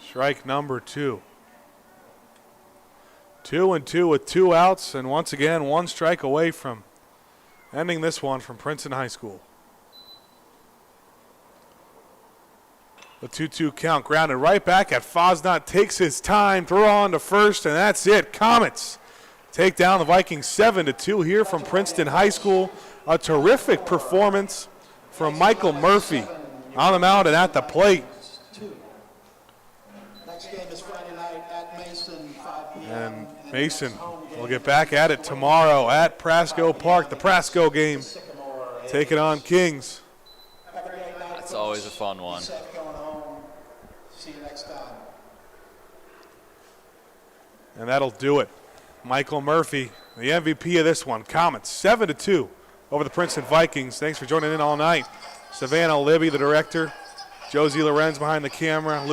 Speaker 1: Strike number 2. 2-2 with 2 outs, and once again 1 strike away from ending this one from Princeton High School. The 2-2 count grounded right back at Fosnot, takes his time, throw on to first, and that's it. Comets take down the Vikings 7-2 here from Princeton High School. A terrific performance from Michael Murphy on the mound and at the plate.
Speaker 2: Next game is Friday night at Mason, 5 p.m.
Speaker 1: And Mason will get back at it tomorrow at Prasco Park. The Prasco game taking on Kings.
Speaker 3: It's always a fun one.
Speaker 2: See you next time.
Speaker 1: And that'll do it. Michael Murphy, the MVP of this one. Comets 7-2 over the Princeton Vikings. Thanks for joining in all night. Savannah Libby, the director. Josie Lorenz behind the camera. Luke